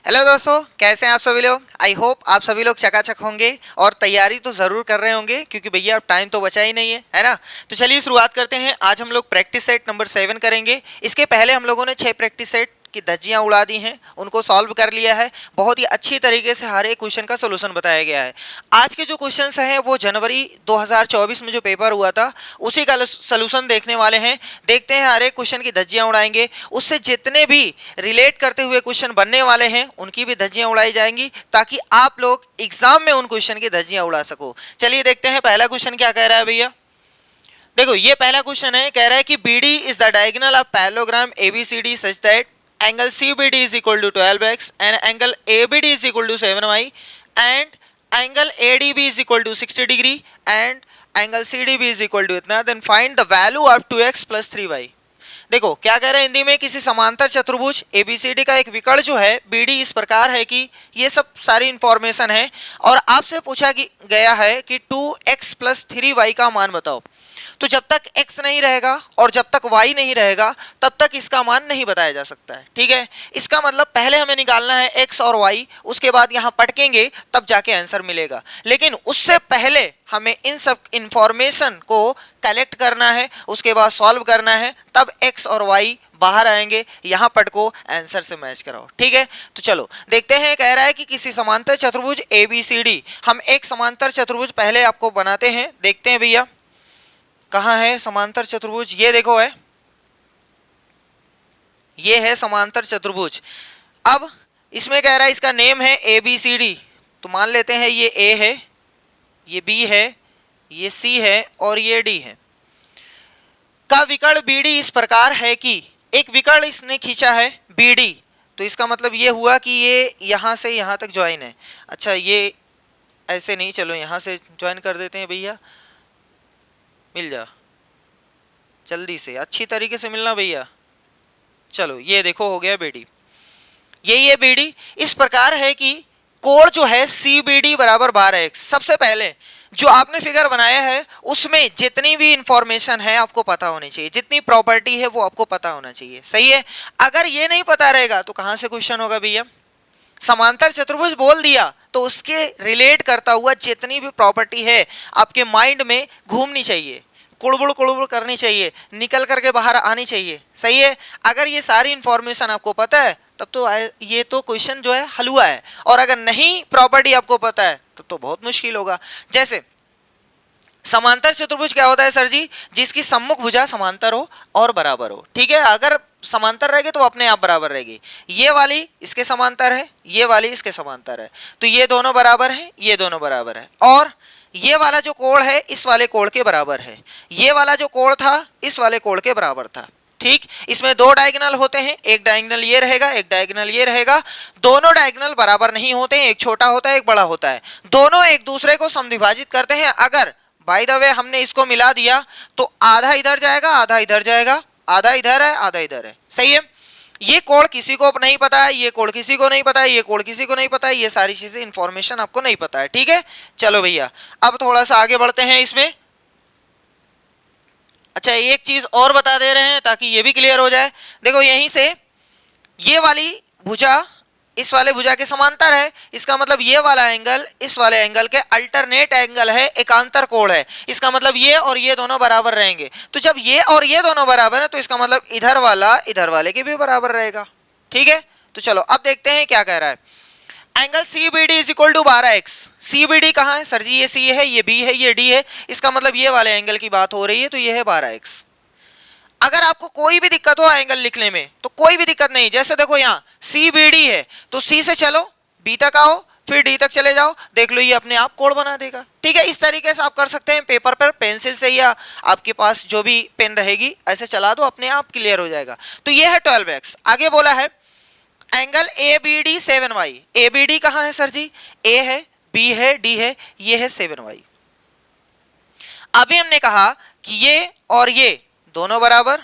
Hello दोस्तों, कैसे हैं आप सभी लोग। आई होप आप सभी लोग चकाचक होंगे और तैयारी तो ज़रूर कर रहे होंगे क्योंकि भैया अब टाइम तो बचा ही नहीं है ना। तो चलिए शुरुआत करते हैं। आज हम लोग प्रैक्टिस सेट नंबर 7 करेंगे। इसके पहले हम लोगों ने 6 प्रैक्टिस सेट की धज्जियां उड़ा दी हैं, उनको सॉल्व कर लिया है। बहुत ही अच्छी तरीके से हर एक क्वेश्चन का सोल्यूशन बताया गया है। आज के जो क्वेश्चंस हैं वो जनवरी 2024 में जो पेपर हुआ था उसी का सोल्यूशन देखने वाले हैं। देखते हैं, हर एक क्वेश्चन की धज्जियां उड़ाएंगे, उससे जितने भी रिलेट करते हुए क्वेश्चन बनने वाले हैं उनकी भी धज्जियां उड़ाई जाएंगी ताकि आप लोग एग्जाम में उन क्वेश्चन की धज्जियां उड़ा सको। चलिए देखते हैं पहला क्वेश्चन क्या कह रहा है भैया। देखो ये पहला क्वेश्चन है, कह रहा है कि BD is the diagonal of parallelogram ABCD such that angle CBD is equal to 12x and angle ABD is equal to 7y and angle ADB is equal to 60 degree and angle CDB is equal to इतना, then find the value of 2x plus 3y। देखो क्या कह रहे हैं हिंदी में, किसी समांतर चतुर्भुज ABCD का एक विकर्ण जो है BD इस प्रकार है कि ये सब सारी इंफॉर्मेशन है और आपसे पूछा गया है कि 2x plus 3y का मान बताओ। तो जब तक x नहीं रहेगा और जब तक y नहीं रहेगा तब तक इसका मान नहीं बताया जा सकता है। ठीक है, इसका मतलब पहले हमें निकालना है x और y, उसके बाद यहाँ पटकेंगे तब जाके आंसर मिलेगा। लेकिन उससे पहले हमें इन सब इंफॉर्मेशन को कलेक्ट करना है, उसके बाद सॉल्व करना है, तब x और y बाहर आएंगे, यहाँ पटको आंसर से मैच कराओ। ठीक है, तो चलो देखते हैं। कह रहा है कि किसी समांतर चतुर्भुज ABCD, हम एक समांतर चतुर्भुज पहले आपको बनाते हैं। देखते हैं भैया कहाँ है समांतर चतुर्भुज। ये देखो है, ये है समांतर चतुर्भुज। अब इसमें कह रहा है इसका नेम है ABCD, तो मान लेते हैं ये A है, ये B है, ये C है और ये D है। का विकर्ण BD इस प्रकार है कि एक विकर्ण इसने खींचा है BD, तो इसका मतलब ये हुआ कि ये यहाँ से यहाँ तक ज्वाइन है। अच्छा ये ऐसे नहीं, चलो यहाँ से ज्वाइन कर देते हैं भैया, मिल जा जल्दी से, अच्छी तरीके से मिलना भैया। चलो ये देखो हो गया BD, ये BD इस प्रकार है कि कोण जो है CBD बराबर 12x। सबसे पहले जो आपने फिगर बनाया है उसमें जितनी भी इंफॉर्मेशन है आपको पता होनी चाहिए, जितनी प्रॉपर्टी है वो आपको पता होना चाहिए। सही है, अगर ये नहीं पता रहेगा तो कहां से क्वेश्चन होगा भैया। समांतर चतुर्भुज बोल दिया तो उसके रिलेट करता हुआ जितनी भी प्रॉपर्टी है आपके माइंड में घूमनी चाहिए, कुड़बुड़ करनी चाहिए, निकल करके बाहर आनी चाहिए। सही है, अगर ये सारी इंफॉर्मेशन आपको पता है तब तो ये तो क्वेश्चन जो है हलवा है, और अगर नहीं प्रॉपर्टी आपको पता है तब तो बहुत मुश्किल होगा। जैसे समांतर चतुर्भुज क्या होता है सर जी, जिसकी सम्मुख भुजा समांतर हो और बराबर हो। ठीक है, अगर समांतर रहेगी तो अपने आप बराबर रहेगी। ये वाली इसके समांतर है, ये वाली इसके समांतर है, तो ये दोनों बराबर है, ये दोनों बराबर है। और ये वाला जो कोण है इस वाले कोण के बराबर है, ये वाला जो कोण था इस वाले कोण के बराबर था। ठीक, इसमें दो डायगोनल होते हैं, एक डायगोनल ये रहेगा, एक डायगोनल ये रहेगा। दोनों डायगोनल बराबर नहीं होते हैं, एक छोटा होता है एक बड़ा होता है। दोनों एक दूसरे को समद्विभाजित करते हैं। अगर बाय द वे हमने इसको मिला दिया तो आधा इधर जाएगा आधा इधर जाएगा, आधा इधर है आधा इधर है। सही है, ये कोण किसी को नहीं पता है, ये कोण किसी को नहीं पता है, ये कोण किसी को नहीं पता है, ये सारी चीजें इंफॉर्मेशन आपको नहीं पता है। ठीक है, चलो भैया अब थोड़ा सा आगे बढ़ते हैं इसमें। अच्छा एक चीज और बता दे रहे हैं ताकि ये भी क्लियर हो जाए। देखो यहीं से ये वाली भुजा इस वाले भुजा के समांतर है, इसका मतलब ये वाला एंगल इस वाले एंगल के अल्टरनेट एंगल है, एकांतर कोण है। इसका मतलब ये और ये दोनों बराबर रहेंगे। तो जब ये और ये दोनों बराबर है तो इसका मतलब इधर वाला इधर वाले के भी बराबर रहेगा। ठीक है, तो चलो अब देखते हैं क्या कह रहा है। Angle CBD is equal to 12x। CBD कहाँ है सर जी, ये C है, ये B है, ये D है, इसका मतलब ये वाले एंगल की बात हो रही है, तो ये है 12x। अगर आपको कोई भी दिक्कत हो एंगल लिखने में तो कोई भी दिक्कत नहीं। जैसे देखो यहाँ CBD है तो C से चलो B तक आओ, फिर D तक चले जाओ, देख लो ये अपने आप कोण बना देगा। ठीक है, इस तरीके से आप कर सकते हैं, पेपर पर पेंसिल से या आपके पास जो भी पेन रहेगी ऐसे चला दो, अपने आप क्लियर हो जाएगा। तो ये है 12x। आगे बोला है एंगल ABD 7y। ABD कहाँ है सर जी, A है, B है, D है, ये है 7y। अभी हमने कहा कि ये और ये दोनों बराबर,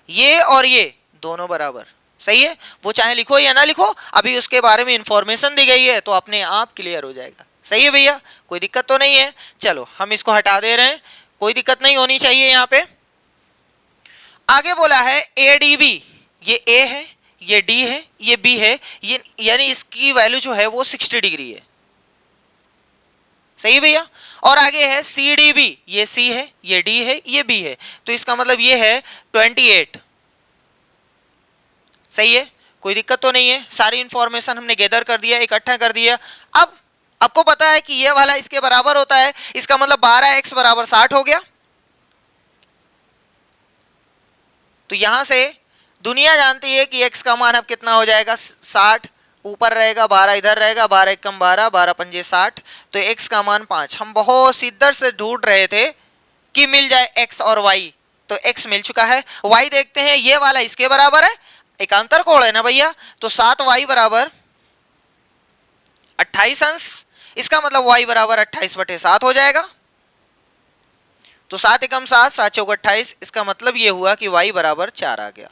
ये और ये दोनों बराबर। सही है, वो चाहे लिखो या ना लिखो, अभी उसके बारे में इंफॉर्मेशन दी गई है तो अपने आप क्लियर हो जाएगा। सही है भैया, कोई दिक्कत तो नहीं है। चलो हम इसको हटा दे रहे हैं, कोई दिक्कत नहीं होनी चाहिए यहाँ पे। आगे बोला है ADB, ये A है, ये डी है, ये बी है, ये यानी इसकी वैल्यू जो है वो 60 डिग्री है। सही भैया। और आगे है सी डी बी, ये सी है, ये डी है, ये बी है, तो इसका मतलब ये है 28। सही है, कोई दिक्कत तो नहीं है। सारी इंफॉर्मेशन हमने गैदर कर दिया, इकट्ठा कर दिया। अब आपको पता है कि ये वाला इसके बराबर होता है, इसका मतलब 12x बराबर 60 हो गया। तो यहां से दुनिया जानती है कि x का मान अब कितना हो जाएगा, 60 ऊपर रहेगा, 12 इधर रहेगा, 12 एक कम 12, 12 पंजे 60, तो x का मान 5। हम बहुत सिद्धर से ढूंढ रहे थे कि मिल जाए x और y, तो x मिल चुका है। y देखते हैं, ये वाला इसके बराबर है, एकांतर कोण है ना भैया, तो 7y बराबर 28 अंश, इसका मतलब y बराबर 28/7 हो जाएगा। तो 7 एकम 7, 7 चौक 28, इसका मतलब ये हुआ कि y बराबर 4 आ गया।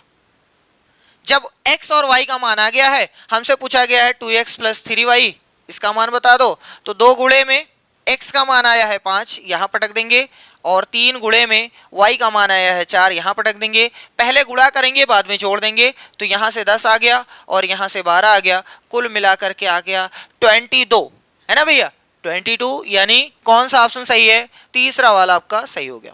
जब x और y का मान आ गया है, हमसे पूछा गया है 2x प्लस 3y, इसका मान बता दो, तो 2 गुणे में x का मान आया है 5, यहां पटक देंगे, और 3 गुणे में y का मान आया है 4, यहां पटक देंगे। पहले गुणा करेंगे, बाद में जोड़ देंगे, तो यहां से 10 आ गया और यहां से 12 आ गया, कुल मिलाकर के आ गया 22, है ना भैया, 22। यानी कौन सा ऑप्शन सही है, तीसरा वाला आपका सही हो गया।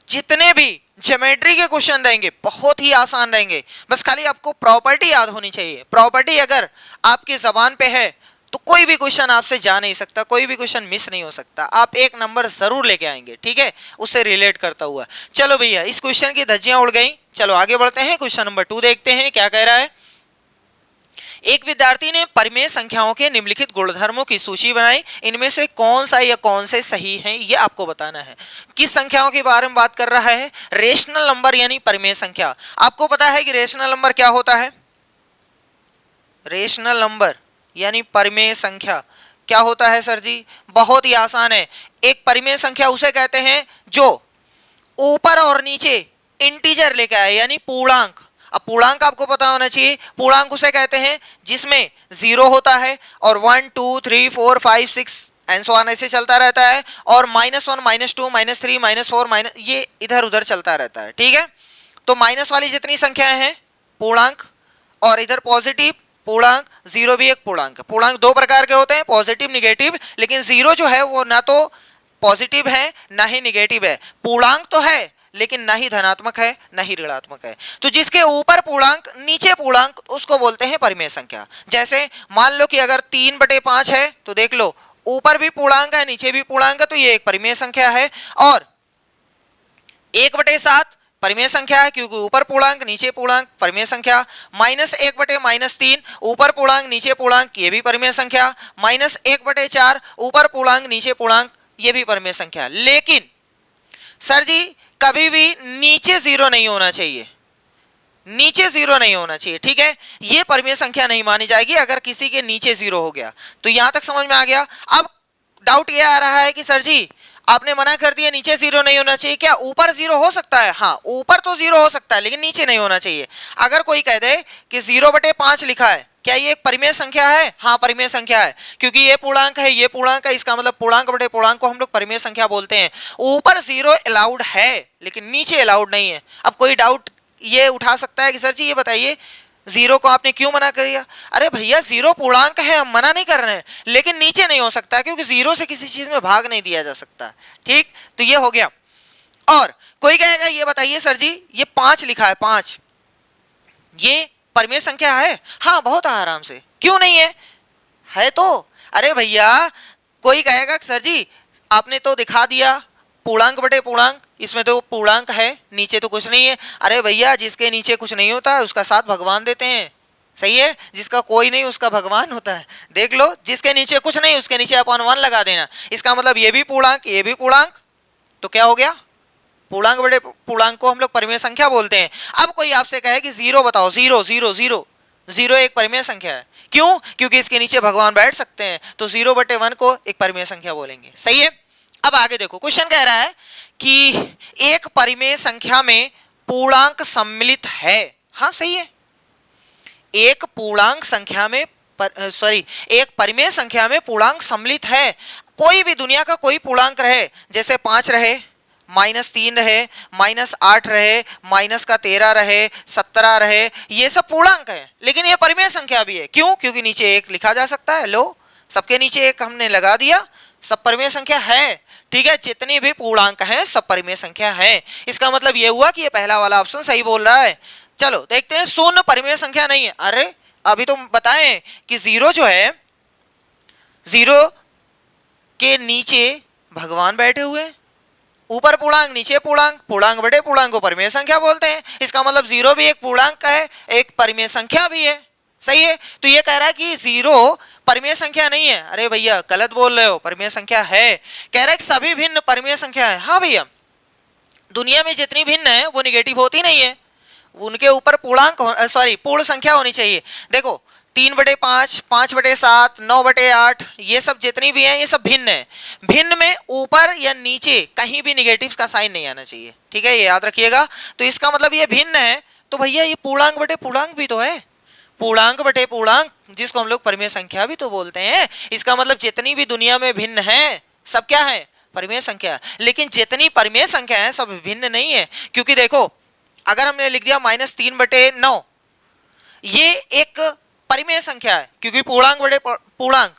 जितने भी ज्योमेट्री के क्वेश्चन रहेंगे बहुत ही आसान रहेंगे, बस खाली आपको प्रॉपर्टी याद होनी चाहिए। प्रॉपर्टी अगर आपकी जबान पे है तो कोई भी क्वेश्चन आपसे जा नहीं सकता, कोई भी क्वेश्चन मिस नहीं हो सकता, आप एक नंबर जरूर लेके आएंगे, ठीक है, उससे रिलेट करता हुआ। चलो भैया, इस क्वेश्चन की धज्जियां उड़ गई, चलो आगे बढ़ते हैं, क्वेश्चन नंबर 2 देखते हैं क्या कह रहा है। एक विद्यार्थी ने परिमेय संख्याओं के निम्नलिखित गुणधर्मों की सूची बनाई, इनमें से कौन सा या कौन से सही हैं, ये आपको बताना है। किस संख्याओं के बारे में बात कर रहा है, रेशनल नंबर यानी परिमेय संख्या। आपको पता है कि रेशनल नंबर क्या होता है, रेशनल नंबर यानी परिमेय संख्या क्या होता है सर जी, बहुत ही आसान है। एक परिमेय संख्या उसे कहते हैं जो ऊपर और नीचे इंटीजर लेकर आए, यानी पूर्णांक। अब पूर्णांक आपको पता होना चाहिए, पूर्णांक उसे कहते हैं जिसमें 0 होता है और 1 2 3 4 5 6 एंड सो ऑन ऐसे चलता रहता है, और -1 -2 -3 -4 ये इधर उधर चलता रहता है, ठीक है। तो माइनस वाली जितनी संख्याएं हैं पूर्णांक, और इधर पॉजिटिव पूर्णांक, 0 भी एक पूर्णांक। पूर्णांक 2 प्रकार के होते हैं, पॉजिटिव निगेटिव, लेकिन 0 जो है वो ना तो पॉजिटिव है ना ही निगेटिव है, पूर्णांक तो है लेकिन ना ही धनात्मक है ना ही ऋणात्मक है। तो जिसके ऊपर पूर्णांक नीचे पूर्णांक उसको बोलते हैं परिमेय संख्या। जैसे मान लो कि अगर 3/5 है तो देख लो ऊपर भी पूर्णांक है नीचे भी पूर्णांक है, तो ये एक परिमेय संख्या है। और 1/7 परिमेय संख्या है क्योंकि ऊपर पूर्णांक नीचे पूर्णांक, परिमेय संख्या। -1/-3 ऊपर पूर्णांक नीचे पूर्णांक, ये भी परिमेय संख्या। -1/4 ऊपर पूर्णांक नीचे पूर्णांक, ये भी परिमेय संख्या। लेकिन सर जी कभी भी नीचे 0 नहीं होना चाहिए, नीचे 0 नहीं होना चाहिए, ठीक है, ये परिमेय संख्या नहीं मानी जाएगी अगर किसी के नीचे 0 हो गया। तो यहां तक समझ में आ गया। अब डाउट ये आ रहा है कि सर जी आपने मना कर दिया नीचे 0 नहीं होना चाहिए, क्या ऊपर 0 हो सकता है? हाँ, ऊपर तो 0 हो सकता है लेकिन नीचे नहीं होना चाहिए। अगर कोई कह दे कि 0/5 लिखा है, क्या ये एक परिमेय संख्या है? हाँ परिमेय संख्या है, क्योंकि ये पूर्णांक है ये पूर्णांक है, इसका मतलब पूर्णांक बटे पूर्णांक को हम लोग परिमेय संख्या बोलते हैं। ऊपर 0 अलाउड है लेकिन नीचे अलाउड नहीं है। अब कोई डाउट ये उठा सकता है कि सर जी ये बताइए 0 को आपने क्यों मना कर दिया? अरे भैया 0 पूर्णांक है, हम मना नहीं कर रहे हैं, लेकिन नीचे नहीं हो सकता क्योंकि 0 से किसी चीज में भाग नहीं दिया जा सकता, ठीक। तो ये हो गया। और कोई कहेगा ये बताइए सर जी ये 5 लिखा है, 5 ये परिमेय संख्या है? हाँ बहुत आराम से, क्यों नहीं है? है तो। अरे भैया कोई कहेगा सर जी आपने तो दिखा दिया पूर्णांक बटे पूर्णांक, इसमें तो पूर्णांक है नीचे तो कुछ नहीं है। अरे भैया जिसके नीचे कुछ नहीं होता है उसका साथ भगवान देते हैं, सही है, जिसका कोई नहीं उसका भगवान होता है। देख लो जिसके नीचे कुछ नहीं उसके नीचे /1 लगा देना, इसका मतलब ये भी पूर्णांक ये भी पूर्णांक, तो क्या हो गया? पूर्णांक बटे पूर्णांक को हम लोग परिमेय संख्या बोलते हैं। अब कोई आपसे कहे कि 0 बताओ, 0 0 0 0 एक परिमेय संख्या है, क्यों? क्योंकि इसके नीचे भगवान बैठ सकते हैं, तो 0/1 को एक परिमेय संख्या बोलेंगे, सही है। अब आगे देखो क्वेश्चन कह रहा है कि एक परिमेय संख्या में पूर्णांक सम्मिलित है। हाँ सही है, एक पूर्णांक संख्या में एक परिमेय संख्या में पूर्णांक सम्मिलित है। कोई भी दुनिया का कोई पूर्णांक रहे, जैसे 5 रहे, -3 रहे, -8 रहे, माइनस का 13 रहे, 17 रहे, ये सब पूर्णांक है, लेकिन ये परिमेय संख्या भी है। क्यों? क्योंकि नीचे 1 लिखा जा सकता है। लो, सबके नीचे 1 हमने लगा दिया, सब परिमेय संख्या है। ठीक है, जितनी भी पूर्णांक हैं सब परिमेय संख्या है। इसका मतलब ये हुआ कि ये पहला वाला ऑप्शन सही बोल रहा है। चलो देखते हैं, शून्य परिमेय संख्या नहीं है। अरे अभी तो बताएं कि जीरो जो है, जीरो के नीचे भगवान बैठे हुए हैं, ऊपर पूर्णांक नीचे पूर्णांक, पूर्णांक बटे पूर्णांक को परिमेय संख्या बोलते हैं। इसका मतलब जीरो भी एक पूर्णांक का है, एक परिमेय संख्या भी है। सही है, तो ये कह रहा है कि जीरो परिमेय संख्या नहीं है। अरे भैया गलत बोल रहे हो, परिमेय संख्या है। कह रहा है कि सभी भिन्न परिमेय संख्या है। हाँ भैया, दुनिया में जितनी भिन्न है वो निगेटिव होती नहीं है, उनके ऊपर पूर्णांक पूर्ण संख्या होनी चाहिए। देखो 3/5, 5/7, 9/8, ये सब जितनी भी हैं ये सब भिन्न है। भिन्न में ऊपर या नीचे कहीं भी निगेटिव का साइन नहीं आना चाहिए। ठीक है, ये याद रखिएगा। तो इसका मतलब ये भिन्न है, तो भैया ये पूर्णांक बटे पूर्णांक भी तो है, पूर्णांक बटे पूर्णांक, जिसको हम लोग परिमेय संख्या भी तो बोलते हैं। इसका मतलब जितनी भी दुनिया में भिन्न है सब क्या है, परिमेय संख्या। लेकिन जितनी परिमेय संख्या है सब भिन्न नहीं है, क्योंकि देखो अगर हमने लिख दिया -3/9, ये एक परिमेय संख्या है, क्योंकि पूर्णांक बटे पूर्णांक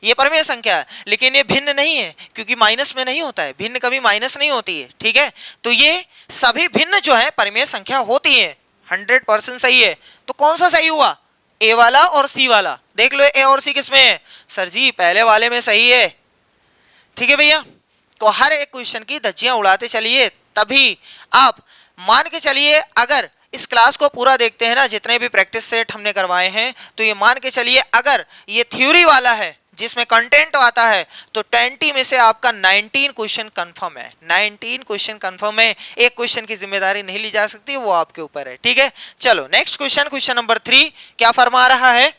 ये परिमेय संख्या है, लेकिन ये भिन्न नहीं है, क्योंकि माइनस में नहीं होता है, भिन्न कभी माइनस नहीं होती है। ठीक है, तो ये सभी भिन्न जो है परिमेय संख्या होती है। 100% सही है। तो कौन सा सही हुआ, ए वाला और सी वाला? देख लो ए और सी किसमें है? सर जी पहले वाले में सही है। ठीक है भैया, तो हर एक क्वेश्चन की धज्जियां उड़ाते चलिए, तभी आप मान के चलिए, अगर इस क्लास को पूरा देखते हैं ना, जितने भी प्रैक्टिस सेट हमने करवाए हैं, तो ये मान के चलिए अगर ये थ्योरी वाला है जिसमें कंटेंट आता है, तो 20 में से आपका 19 क्वेश्चन कंफर्म है। 19 क्वेश्चन कंफर्म है, एक क्वेश्चन की जिम्मेदारी नहीं ली जा सकती, वो आपके ऊपर है। ठीक है, चलो नेक्स्ट क्वेश्चन, क्वेश्चन नंबर 3 क्या फरमा रहा है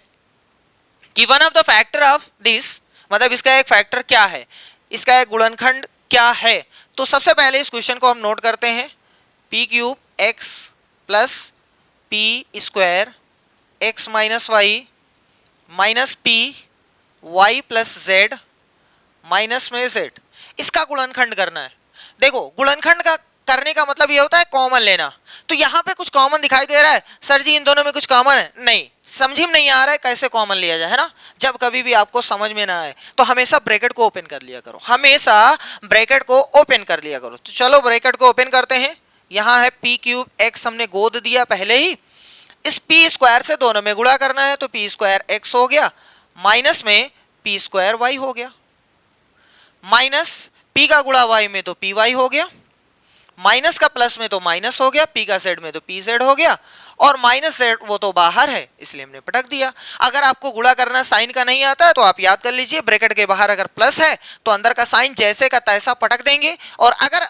कि one of the factor of this, मतलब इसका एक फैक्टर क्या है, इसका एक गुणनखंड क्या है। तो सबसे पहले इस क्वेश्चन को हम नोट करते हैं, p³ x plus p² x minus y minus p y plus z minus में z, इसका गुणनखंड करना है। देखो गुणनखंड का करने का मतलब ये होता है कॉमन लेना। तो यहाँ पे कुछ कॉमन दिखाई दे रहा है, सर जी इन दोनों में कुछ कॉमन है? नहीं, समझ में नहीं आ रहा है कैसे कॉमन लिया जाए, है ना। जब कभी भी आपको समझ में ना आए तो हमेशा ब्रैकेट को ओपन कर लिया करो, हमेशा ब्रैकेट को ओपन कर लिया करो। तो चलो ब्रैकेट को ओपन करते हैं। यहाँ है p³ x, हमने गोद दिया पहले ही, इस p² से दोनों में गुणा करना है, तो p² x हो गया, माइनस में p² y हो गया, माइनस p का गुणा y में तो py हो गया, माइनस का प्लस में तो माइनस हो गया, p का z में तो pz हो गया, और माइनस z वो तो बाहर है इसलिए हमने पटक दिया। अगर आपको गुणा करना साइन का नहीं आता है तो आप याद कर लीजिए, ब्रैकेट के बाहर अगर प्लस है तो अंदर का साइन जैसे का तैसा पटक देंगे, और अगर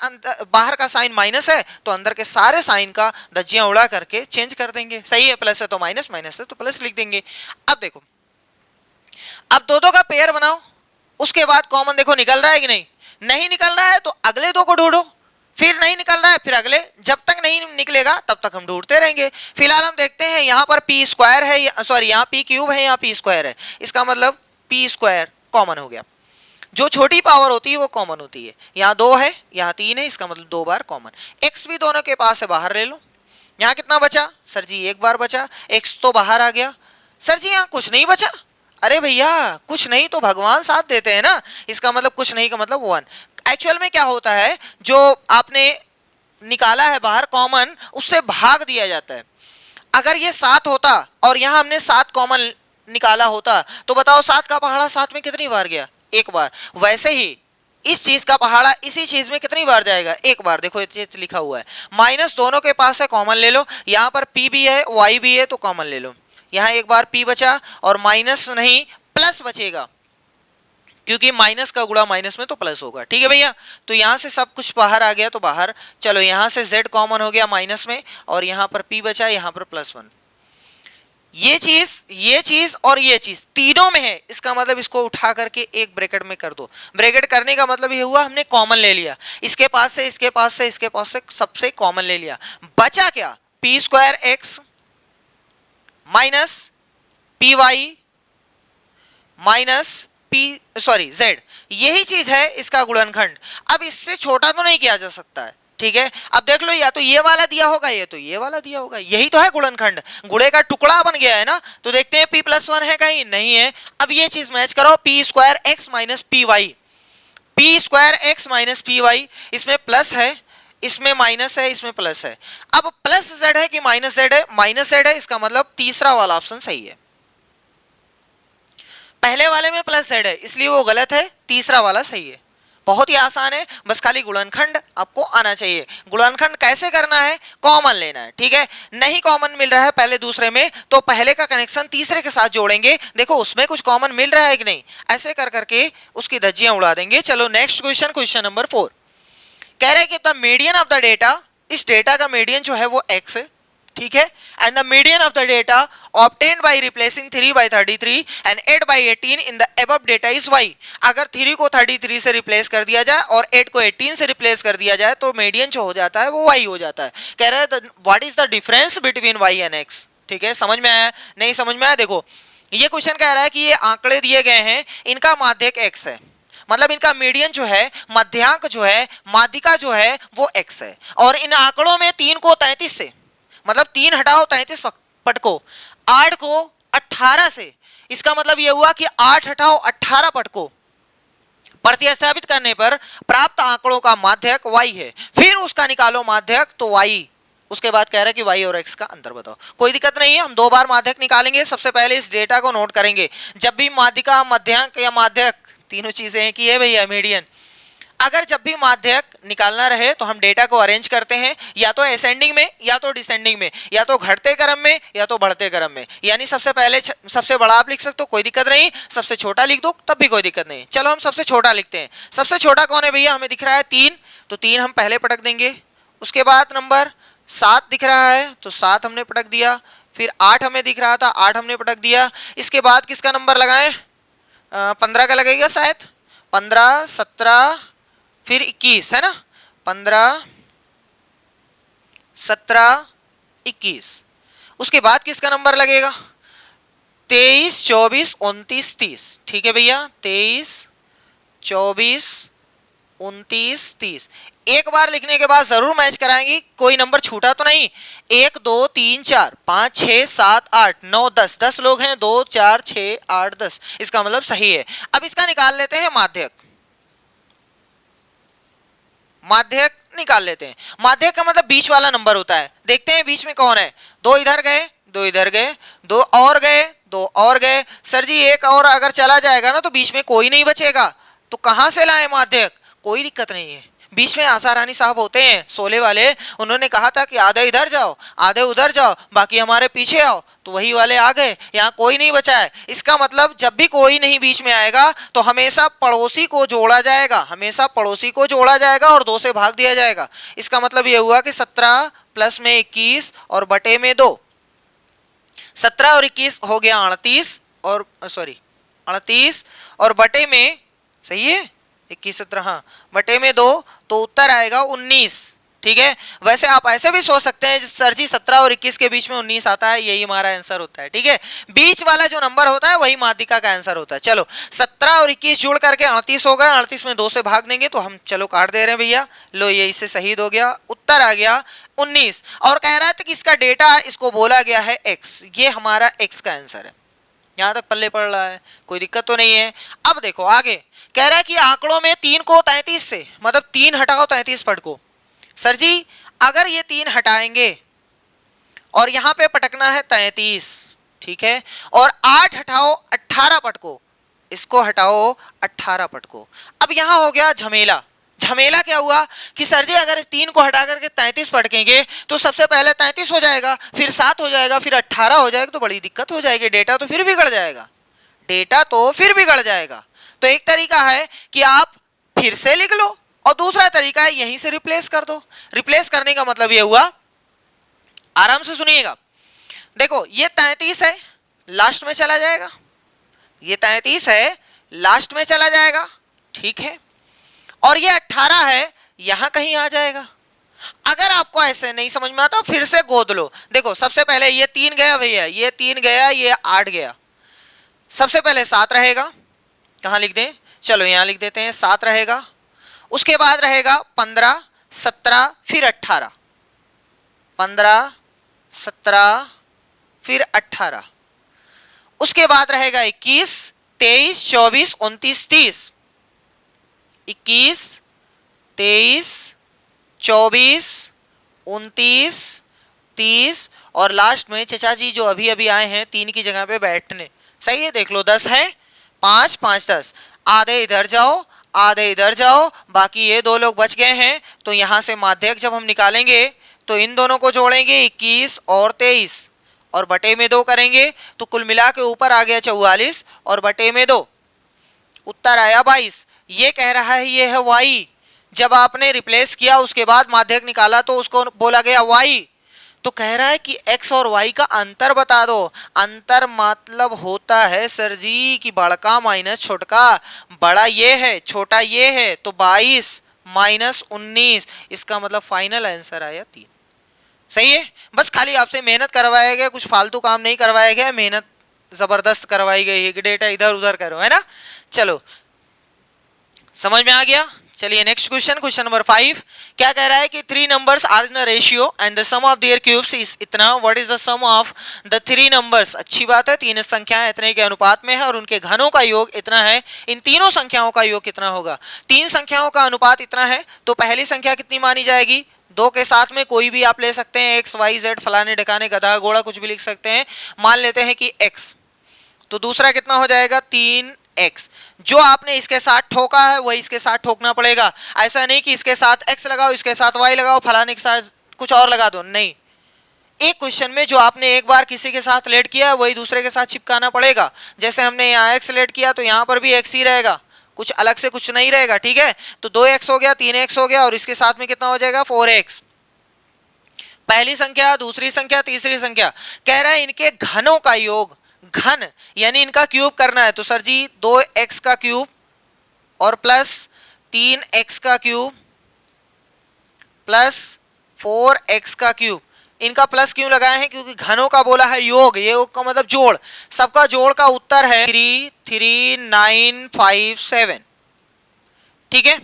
बाहर का साइन माइनस है तो अंदर के सारे साइन का धज्जियां उड़ा करके चेंज कर देंगे। सही है, प्लस है तो माइनस, माइनस है तो प्लस लिख देंगे। अब देखो, अब दो का पेयर बनाओ, उसके बाद कॉमन देखो निकल रहा है कि नहीं, नहीं निकल रहा है तो अगले दो को ढूंढो, फिर नहीं निकल रहा है फिर अगले, जब तक नहीं निकलेगा तब तक हम ढूंढते रहेंगे। फिलहाल हम देखते हैं यहाँ पर p² है, सॉरी यहाँ p³ है, यहाँ p² है, इसका मतलब p² कॉमन हो गया। जो छोटी पावर होती है वो कॉमन होती है, यहाँ 2 है यहाँ 3 है, इसका मतलब 2 बार कॉमन। x भी दोनों के पास है, बाहर ले लो। यहाँ कितना बचा, सर जी 1 बार बचा, x तो बाहर आ गया। सर जी यहाँ कुछ नहीं बचा, अरे भैया कुछ नहीं तो भगवान साथ देते हैं ना, इसका मतलब कुछ नहीं का मतलब 1। एक्चुअल में क्या होता है, जो आपने निकाला है बाहर कॉमन, उससे भाग दिया जाता है। अगर ये 7 होता और यहाँ हमने 7 कॉमन निकाला होता, तो बताओ 7 का पहाड़ा 7 में कितनी बार गया, 1 बार। वैसे ही इस चीज का पहाड़ा इसी चीज में कितनी बार जाएगा, 1 बार। देखो ये लिखा हुआ है, माइनस दोनों के पास है, कॉमन ले लो। यहाँ पर p भी है y भी है तो कॉमन ले लो। यहाँ 1 बार p बचा और माइनस नहीं प्लस बचेगा, क्योंकि माइनस का गुणा माइनस में तो प्लस होगा। ठीक है भैया, तो यहाँ से सब कुछ बाहर आ गया तो बाहर। चलो यहाँ से z कॉमन हो गया माइनस में, और यहाँ पर p बचा, यहाँ पर +1। ये चीज और ये चीज तीनों में है, इसका मतलब इसको उठा करके एक ब्रैकेट में कर दो। ब्रैकेट करने का मतलब ये हुआ हमने कॉमन ले लिया, इसके पास से इसके पास से इसके पास से सबसे कॉमन ले लिया। बचा क्या, p² x minus py minus P sorry Z, यही चीज है इसका गुणनखंड। अब इससे छोटा तो नहीं किया जा सकता है, ठीक है। अब देख लो, या तो ये वाला दिया होगा, ये तो ये वाला दिया होगा, यही तो है गुणनखंड, गुणे का टुकड़ा बन गया है ना। तो देखते हैं p+1 है कहीं, नहीं है। अब ये चीज मैच करो, p² x minus p y, p² x minus p y, इसमें प्लस है, इसमें माइनस है, इसमें प्लस है। अब प्लस z है कि माइनस z है? माइनस z है, इसका मतलब तीसरा वाला ऑप्शन सही है। पहले वाले में प्लस z है इसलिए वो गलत है, तीसरा वाला सही है। बहुत ही आसान है, बस खाली गुणनखंड आपको आना चाहिए। गुणनखंड कैसे करना है? कॉमन लेना है, ठीक है। नहीं कॉमन मिल रहा है पहले दूसरे में, तो पहले का कनेक्शन तीसरे के साथ जोड़ेंगे, देखो उसमें कुछ कॉमन मिल रहा है कि नहीं, ऐसे कर करके उसकी धज्जियां उड़ा देंगे। चलो नेक्स्ट क्वेश्चन, क्वेश्चन नंबर 4 कह रहा है कि the median of the data, इस डेटा का मीडियन जो है वो x है, ठीक है। And the median of the data obtained by replacing 3/33 and 8/18 in the above data is y। अगर 3 को 33 से रिप्लेस कर दिया जाए और 8 को 18 से रिप्लेस कर दिया जाए तो मीडियन जो हो जाता है वो y हो जाता है। कह रहा है what is the difference between y and x, ठीक है। समझ में आया? नहीं समझ में आया? देखो ये क्वेश्चन कह रहा है कि ये आंकड़े दिए गए हैं, इनका माध्यक x है, मतलब इनका मीडियन जो है, मध्यांक जो है, माध्यिका जो है वो x है, और इन आंकड़ों में 3 को 33 से, मतलब 3 हटाओ 33 पटको, 8 को 18 से, इसका मतलब यह हुआ कि 8 हटाओ 18 पटको, प्रतिस्थापित करने पर प्राप्त आंकड़ों का माध्यक y है, फिर उसका निकालो माध्यक तो y। उसके बाद कह रहा है कि y और x का अंतर बताओ। कोई दिक्कत नहीं है, हम 2 बार माध्यक निकालेंगे। सबसे पहले इस डेटा को नोट करेंगे, जब भी माध्यिका, मध्यांक या माध्यक, तीनों चीजें हैं कि ये भैया मीडियन, अगर जब भी माध्यक निकालना रहे तो हम डेटा को अरेंज करते हैं, या तो असेंडिंग में या तो डिसेंडिंग में, या तो घटते क्रम में या तो बढ़ते क्रम में। यानी सबसे पहले सबसे बड़ा आप लिख सकते हो, कोई दिक्कत नहीं, सबसे छोटा लिख दो तब भी कोई दिक्कत नहीं। चलो हम सबसे छोटा लिखते हैं। सबसे छोटा कौन है भैया? हमें दिख रहा है 3, तो 3 हम पहले पटक देंगे। उसके बाद नंबर 7 दिख रहा है तो 7 हमने पटक दिया। फिर 8 हमें दिख रहा था, 8 हमने पटक दिया। इसके बाद किसका नंबर लगाएं? 15 का लगेगा शायद, 15, 17, फिर 21 है ना, 15, 17, 21। उसके बाद किसका नंबर लगेगा? 23, 24, 29, 30, ठीक है भैया। 23, 24, 29, 30। एक बार लिखने के बाद जरूर मैच कराएंगे, कोई नंबर छूटा तो नहीं। 1, 2, 3, 4, 5, 6, 7, 8, 9, 10, 10 लोग हैं, 2, 4, 6, 8, 10, इसका मतलब सही है। अब इसका निकाल लेते हैं माध्यक, माध्यक निकाल लेते हैं। माध्यक का मतलब बीच वाला नंबर होता है। देखते हैं बीच में कौन है। 2 इधर गए, 2 इधर गए, 2 और गए, 2 और गए। सर जी एक और अगर चला जाएगा ना तो बीच में कोई नहीं बचेगा, तो कहां से लाए माध्यक? कोई दिक्कत नहीं है, बीच में आशा रानी साहब होते हैं सोले वाले, उन्होंने कहा था कि आधे इधर जाओ आधे उधर जाओ, बाकी हमारे पीछे आओ, तो वही वाले आ गए, यहाँ कोई नहीं बचा है। इसका मतलब जब भी कोई नहीं बीच में आएगा तो हमेशा पड़ोसी को जोड़ा जाएगा, हमेशा पड़ोसी को जोड़ा जाएगा और 2 से भाग दिया जाएगा। इसका मतलब यह हुआ कि 17 प्लस में 21 और बटे में 2, 17 और 21 हो गया 38, और सॉरी 38 और बटे में, सही है 21, 17, हाँ बटे में 2, तो उत्तर आएगा 19, ठीक है। वैसे आप ऐसे भी सोच सकते हैं सर जी 17 और 21 के बीच में 19 आता है, यही हमारा आंसर होता है, ठीक है। बीच वाला जो नंबर होता है वही माध्यिका का आंसर होता है। चलो 17 और 21 जोड़ करके 38 हो गया, 38 में 2 से भाग देंगे तो हम चलो काट दे रहे हैं भैया, लो ये इससे शहीद हो गया, उत्तर आ गया 19। और कह रहा था कि इसका डेटा, इसको बोला गया है x, ये हमारा x का आंसर है। यहां तक पल्ले पड़ रहा है, कोई दिक्कत तो नहीं है। अब देखो आगे कह रहा है कि आंकड़ों में 3 को 33 से, मतलब 3 हटाओ 33 पटको। सर जी अगर ये 3 हटाएंगे और यहां पे पटकना है 33, ठीक है, और 8 हटाओ 18 पटको, इसको हटाओ 18 पटको। अब यहां हो गया झमेला। झमेला क्या हुआ कि सर जी अगर 3 को हटा करके 33 पटकेंगे तो सबसे पहले 33 हो जाएगा, फिर 7 हो जाएगा, फिर 18 हो जाएगा, तो बड़ी दिक्कत हो जाएगी, डेटा तो फिर बिगड़ जाएगा, डेटा तो फिर बिगड़ जाएगा। तो एक तरीका है कि आप फिर से लिख लो, और दूसरा तरीका है यहीं से रिप्लेस कर दो। रिप्लेस करने का मतलब यह हुआ, आराम से सुनिएगा, देखो ये 33 है, लास्ट में चला जाएगा, ये 33 है, लास्ट में चला जाएगा, ठीक है, और ये 18 है, यहां कहीं आ जाएगा। अगर आपको ऐसे नहीं समझ में आता फिर से गोद लो। देखो सबसे पहले ये 3 गया भैया, ये 3 गया, ये 8 गया, सबसे पहले 7 रहेगा, कहाँ लिख दें, चलो यहाँ लिख देते हैं 7 रहेगा। उसके बाद रहेगा 15, 17 फिर 18, 15, 17 फिर 18। उसके बाद रहेगा 21, 23, 24, 29, 30, 21, 23, 24, 29, 30 और लास्ट में चचा जी जो अभी अभी आए हैं 3 की जगह पे बैठने। सही है, देख लो 10 है, 5, 5, 10, आधे इधर जाओ आधे इधर जाओ, बाकी ये 2 लोग बच गए हैं। तो यहां से माध्यक जब हम निकालेंगे तो इन दोनों को जोड़ेंगे 21 और 23 और बटे में 2 करेंगे तो कुल मिला के ऊपर आ गया 44 और बटे में 2, उत्तर आया 22। ये कह रहा है ये है y। जब आपने रिप्लेस किया उसके बाद माध्यक निकाला तो उसको बोला गया y। तो कह रहा है कि x और y का अंतर बता दो। अंतर मतलब होता है सर जी कि बड़का माइनस छोटका, बड़ा ये है छोटा ये है, तो 22 माइनस 19, इसका मतलब फाइनल आंसर आया 3। सही है, बस खाली आपसे मेहनत करवाया गया, कुछ फालतू काम नहीं करवाया गया, मेहनत जबरदस्त करवाई गई है कि डेटा इधर उधर करो, है ना। चलो समझ में आ गया। चलिए नेक्स्ट क्वेश्चन, क्वेश्चन नंबर 5 क्या कह रहा है कि 3 numbers are in ratio and the sum of their cubes is इतना, what is the sum of the 3 numbers. अच्छी बात है, 3 संख्याएं इतने के अनुपात में है और उनके घनों का योग इतना है। इन तीनों संख्याओं का योग कितना होगा। 3 संख्याओं का अनुपात इतना है तो पहली संख्या कितनी मानी जाएगी, 2 के साथ में कोई भी आप ले सकते हैं, एक्स वाई जेड फलाने ढकाने गधा घोड़ा कुछ भी लिख सकते हैं। मान लेते हैं कि x, तो दूसरा कितना हो जाएगा 3x। जो आपने इसके साथ ठोका है वही इसके साथ ठोकना पड़ेगा। ऐसा नहीं कि इसके साथ x लगाओ इसके साथ y लगाओ फलाने के साथ कुछ और लगा दो, नहीं। एक क्वेश्चन में जो आपने एक बार किसी के साथ लेट किया है वही दूसरे के साथ चिपकाना पड़ेगा। जैसे हमने यहाँ x लेट किया तो यहाँ पर भी x ही रहेगा, कुछ अलग से कुछ नहीं रहेगा, ठीक है। तो 2x हो गया, 3x हो गया और इसके साथ में कितना हो जाएगा 4x। पहली संख्या, दूसरी संख्या, तीसरी संख्या, कह रहा है इनके घनों का योग, घन यानी इनका क्यूब करना है। तो सर जी 2x का क्यूब और प्लस 3x का क्यूब प्लस 4x का क्यूब, इनका प्लस क्यों लगाए हैं, क्योंकि घनों का बोला है योग, ये योग का मतलब जोड़, सबका जोड़ का उत्तर है 33957। ठीक है,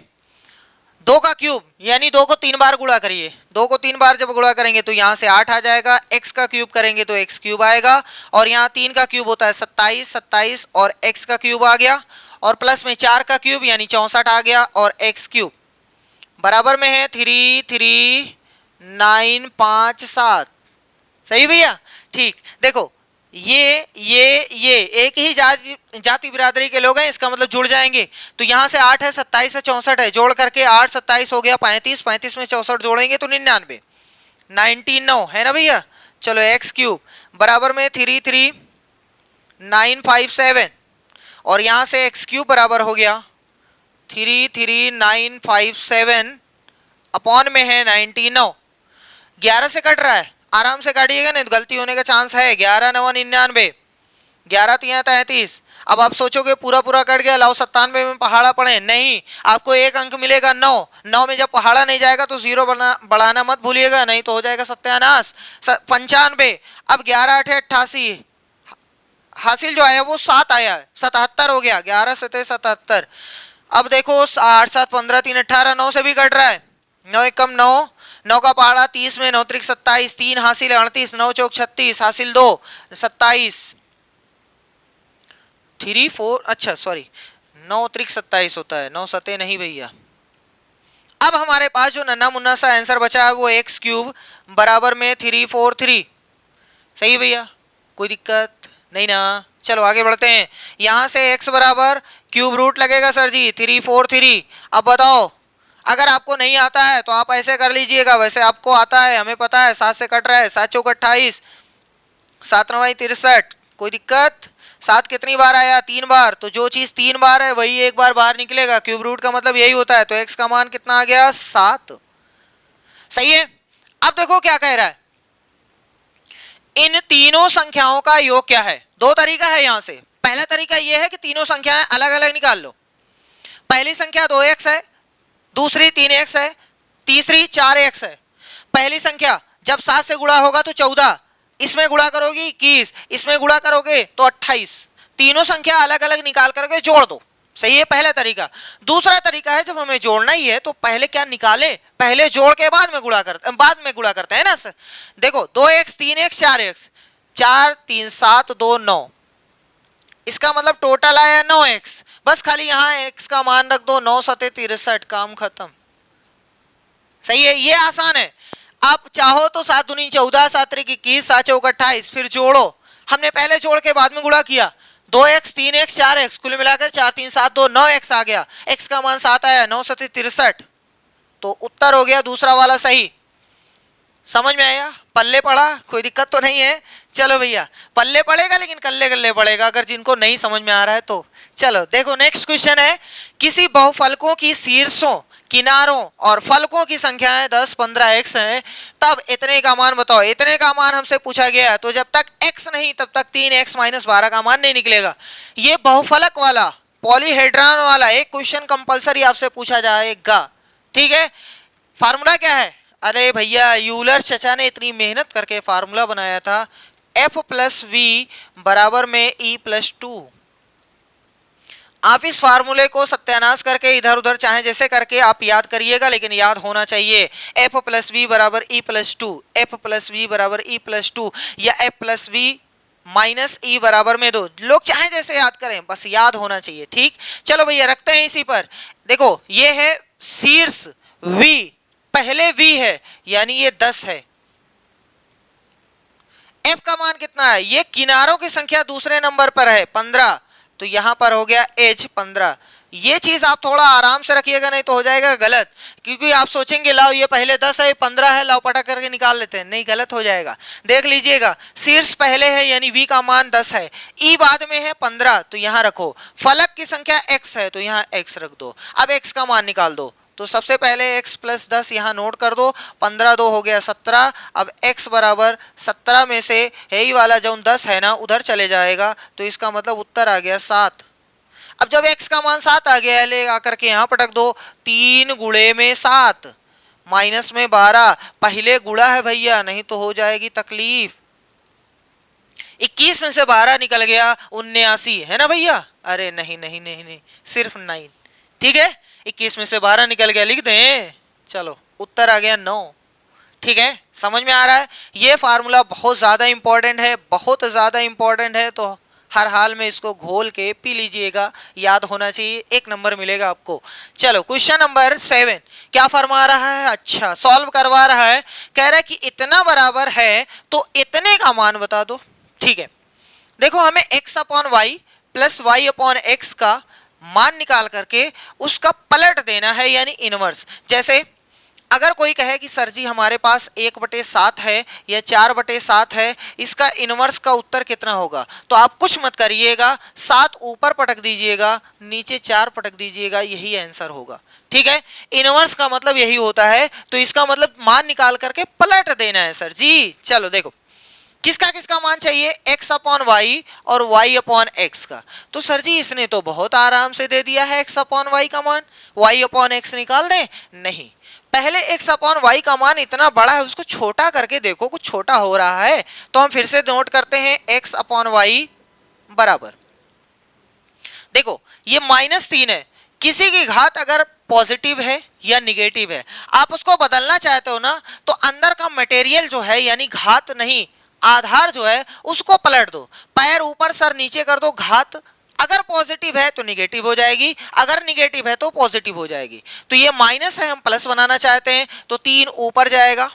2 का क्यूब यानी 2 को 3 बार गुणा करिए, 2 को 3 बार जब गुणा करेंगे तो यहां से 8 आ जाएगा, x का क्यूब करेंगे तो x क्यूब आएगा और यहाँ 3 का क्यूब होता है 27, 27 और x का क्यूब आ गया और प्लस में 4 का क्यूब यानी 64 आ गया और x क्यूब बराबर में है 33957। सही भैया, ठीक। देखो ये एक ही जाति बिरादरी के लोग हैं, इसका मतलब जुड़ जाएंगे। तो यहाँ से 8 है, 27 है, 64 है, जोड़ करके 8 27 हो गया 35, 35 में 64 जोड़ेंगे तो 99, 99 है ना भैया। चलो x क्यूब बराबर में 33957 और यहाँ से x क्यूब बराबर हो गया 33957 अपॉन में है 99। 11 से कट रहा है, आराम से काटिएगा नहीं तो गलती होने का चांस है। 11 9 99, 11 3 33। अब आप सोचोगे पूरा पूरा कट गया, लाओ 97 में पहाड़ा पड़े, नहीं, आपको एक अंक मिलेगा 9। 9 में जब पहाड़ा नहीं जाएगा तो 0 बढ़ाना मत भूलिएगा, नहीं तो हो जाएगा सत्यानाश। 95, अब 11 8 88, हासिल जो आया वो 7 आया है, 77 हो गया, 11 7 77। अब देखो 8 7 15 3 18, 9 से भी कट रहा है, 9 1 कम 9, 9 का पहाड़ा 30 में 9 त्रिक 27, 3 हासिल 38, 9 चौक 36, हासिल 2 27, 3 4, अच्छा सॉरी 9 त्रिक 27 होता है, 9 सते नहीं भैया। अब हमारे पास जो नन्ना मुन्ना सा आंसर बचा है वो x क्यूब बराबर में 343। सही भैया, कोई दिक्कत नहीं ना। चलो आगे बढ़ते हैं, यहां से x बराबर क्यूब रूट लगेगा सर जी 343। अब बताओ, अगर आपको नहीं आता है तो आप ऐसे कर लीजिएगा, वैसे आपको आता है, हमें पता है 7 से कट रहा है, 7 चौक 28, 7 9 63, कोई दिक्कत। 7 कितनी बार आया, 3 बार, तो जो चीज 3 बार है वही एक बार बाहर निकलेगा, क्यूब रूट का मतलब यही होता है। तो x का मान कितना आ गया 7। सही है, अब देखो क्या कह रहा है, इन तीनों संख्याओं का योग क्या है। 2 तरीका है यहां से, पहला तरीका यह है कि तीनों संख्याएं अलग अलग निकाल लो। पहली संख्या 2x है, दूसरी 3x है, तीसरी 4x है। पहली संख्या जब 7 से गुणा होगा तो 14, इसमें गुणा करोगे 21, इसमें गुणा करोगे तो 28। तीनों संख्या अलग अलग निकाल करके जोड़ दो, सही है पहला तरीका। दूसरा तरीका है जब हमें जोड़ना ही है तो पहले क्या निकाले, पहले जोड़ के बाद में गुणा करते हैं ना सर। देखो 2x 3x 4x, 4 3 7 2 9, इसका मतलब टोटल आया 9x। बस खाली यहाँ x का मान रख दो, 9 7 63, काम खत्म। सही है, ये आसान है। आप चाहो तो 7 दूनी 14, 7 त्रिक 21, 7 चौक 28, फिर जोड़ो। हमने पहले जोड़ के बाद में गुणा किया, 2x 3x 4x, कुल मिलाकर 4 3 7 2 9x आ गया, x का मान 7 आया, 9 7 63, तो उत्तर हो गया दूसरा वाला सही। समझ में आया, पल्ले पड़ा, कोई दिक्कत तो नहीं है। चलो भैया पल्ले पड़ेगा लेकिन कल्ले कल्ले पड़ेगा अगर जिनको नहीं समझ में आ रहा है तो। चलो देखो नेक्स्ट क्वेश्चन है, किसी बहुफलकों की शीर्षों किनारों और फलकों की संख्याएं 10 15 x हैं, तब इतने का मान बताओ। इतने का मान हमसे पूछा गया है, तो जब तक x नहीं तब तक 3x - 12 का मान नहीं निकलेगा। ये बहुफलक वाला पॉलीहेड्रॉन वाला एक क्वेश्चन कंपलसरी आपसे पूछा जाएगा, ठीक है। फार्मूला क्या है, अरे भैया यूलर चचा ने इतनी मेहनत करके फार्मूला बनाया था, F + V बराबर में E + 2। आप इस फार्मूले को सत्यानाश करके इधर उधर चाहे जैसे करके आप याद करिएगा, लेकिन याद होना चाहिए। F + V बराबर E + 2, F + V बराबर E + 2 या F + V - E बराबर में 2, लोग चाहे जैसे याद करें, बस याद होना चाहिए, ठीक। चलो भैया रखते हैं इसी पर। देखो ये है शीर्ष V, पहले V है यानी ये 10 है। F का मान कितना है, ये किनारों की संख्या दूसरे नंबर पर है 15, तो यहां पर हो गया H 15। ये चीज आप थोड़ा आराम से रखिएगा, नहीं तो हो जाएगा गलत, क्योंकि आप सोचेंगे लाओ ये पहले 10 है 15 है, लाओ पटा करके निकाल लेते हैं, नहीं गलत हो जाएगा। देख लीजिएगा शीर्ष पहले है यानी V का मान 10 है, E बाद में है 15, तो यहां रखो। फलक की संख्या x है तो यहां x रख दो। अब x का मान निकाल दो, तो सबसे पहले x + 10 यहाँ नोट कर दो, 15 2 हो गया 17। अब x बराबर 17 में से यही वाला जो 10 है ना उधर चले जाएगा, तो इसका मतलब उत्तर आ गया 7। अब जब x का मान 7 आ गया, ले आकर के यहाँ पटक दो, 3 गुणे में 7 माइनस में 12, पहले गुणा है भैया नहीं तो हो जाएगी तकलीफ। 21 में से 12 निकल गया 79 है ना भैया, अरे नहीं नहीं नहीं नहीं, सिर्फ 9, ठीक है। 21 में से 12 निकल गया, लिख दें, चलो उत्तर आ गया 9, ठीक है। समझ में आ रहा है, ये फार्मूला बहुत ज्यादा इंपॉर्टेंट है, बहुत ज्यादा इंपॉर्टेंट है, तो हर हाल में इसको घोल के पी लीजिएगा, याद होना चाहिए, 1 नंबर मिलेगा आपको। चलो क्वेश्चन नंबर 7 क्या फरमा रहा है, अच्छा सॉल्व करवा रहा है, कह रहा है कि इतना बराबर है तो इतने का मान बता दो, ठीक है। देखो हमें x/y + y/x का मान निकाल करके उसका पलट देना है यानी इनवर्स। जैसे अगर कोई कहे कि सर जी हमारे पास 1/7 है या 4/7 है, इसका इनवर्स का उत्तर कितना होगा, तो आप कुछ मत करिएगा, 7 ऊपर पटक दीजिएगा, नीचे 4 पटक दीजिएगा, यही आंसर होगा, ठीक है। इनवर्स का मतलब यही होता है, तो इसका मतलब मान निकाल करके पलट देना है सर जी। चलो देखो किसका किसका मान चाहिए, x/y और y/x का, तो सर जी इसने तो बहुत आराम से दे दिया है x/y का मान, y/x निकाल दें, नहीं, पहले x/y का मान इतना बड़ा है उसको छोटा करके देखो कुछ छोटा हो रहा है, तो हम फिर से नोट करते हैं x/y बराबर, देखो ये -3 है, किसी की घात अगर पॉजिटिव है या निगेटिव है, आप उसको बदलना चाहते हो ना, तो अंदर का मटेरियल जो है यानी घात नहीं आधार जो है उसको पलट दो, पैर ऊपर सर नीचे कर दो, घात अगर पॉजिटिव है तो निगेटिव हो जाएगी, अगर निगेटिव है तो पॉजिटिव हो जाएगी। तो ये माइनस है, हम प्लस बनाना चाहते हैं, तो 3 ऊपर जाएगा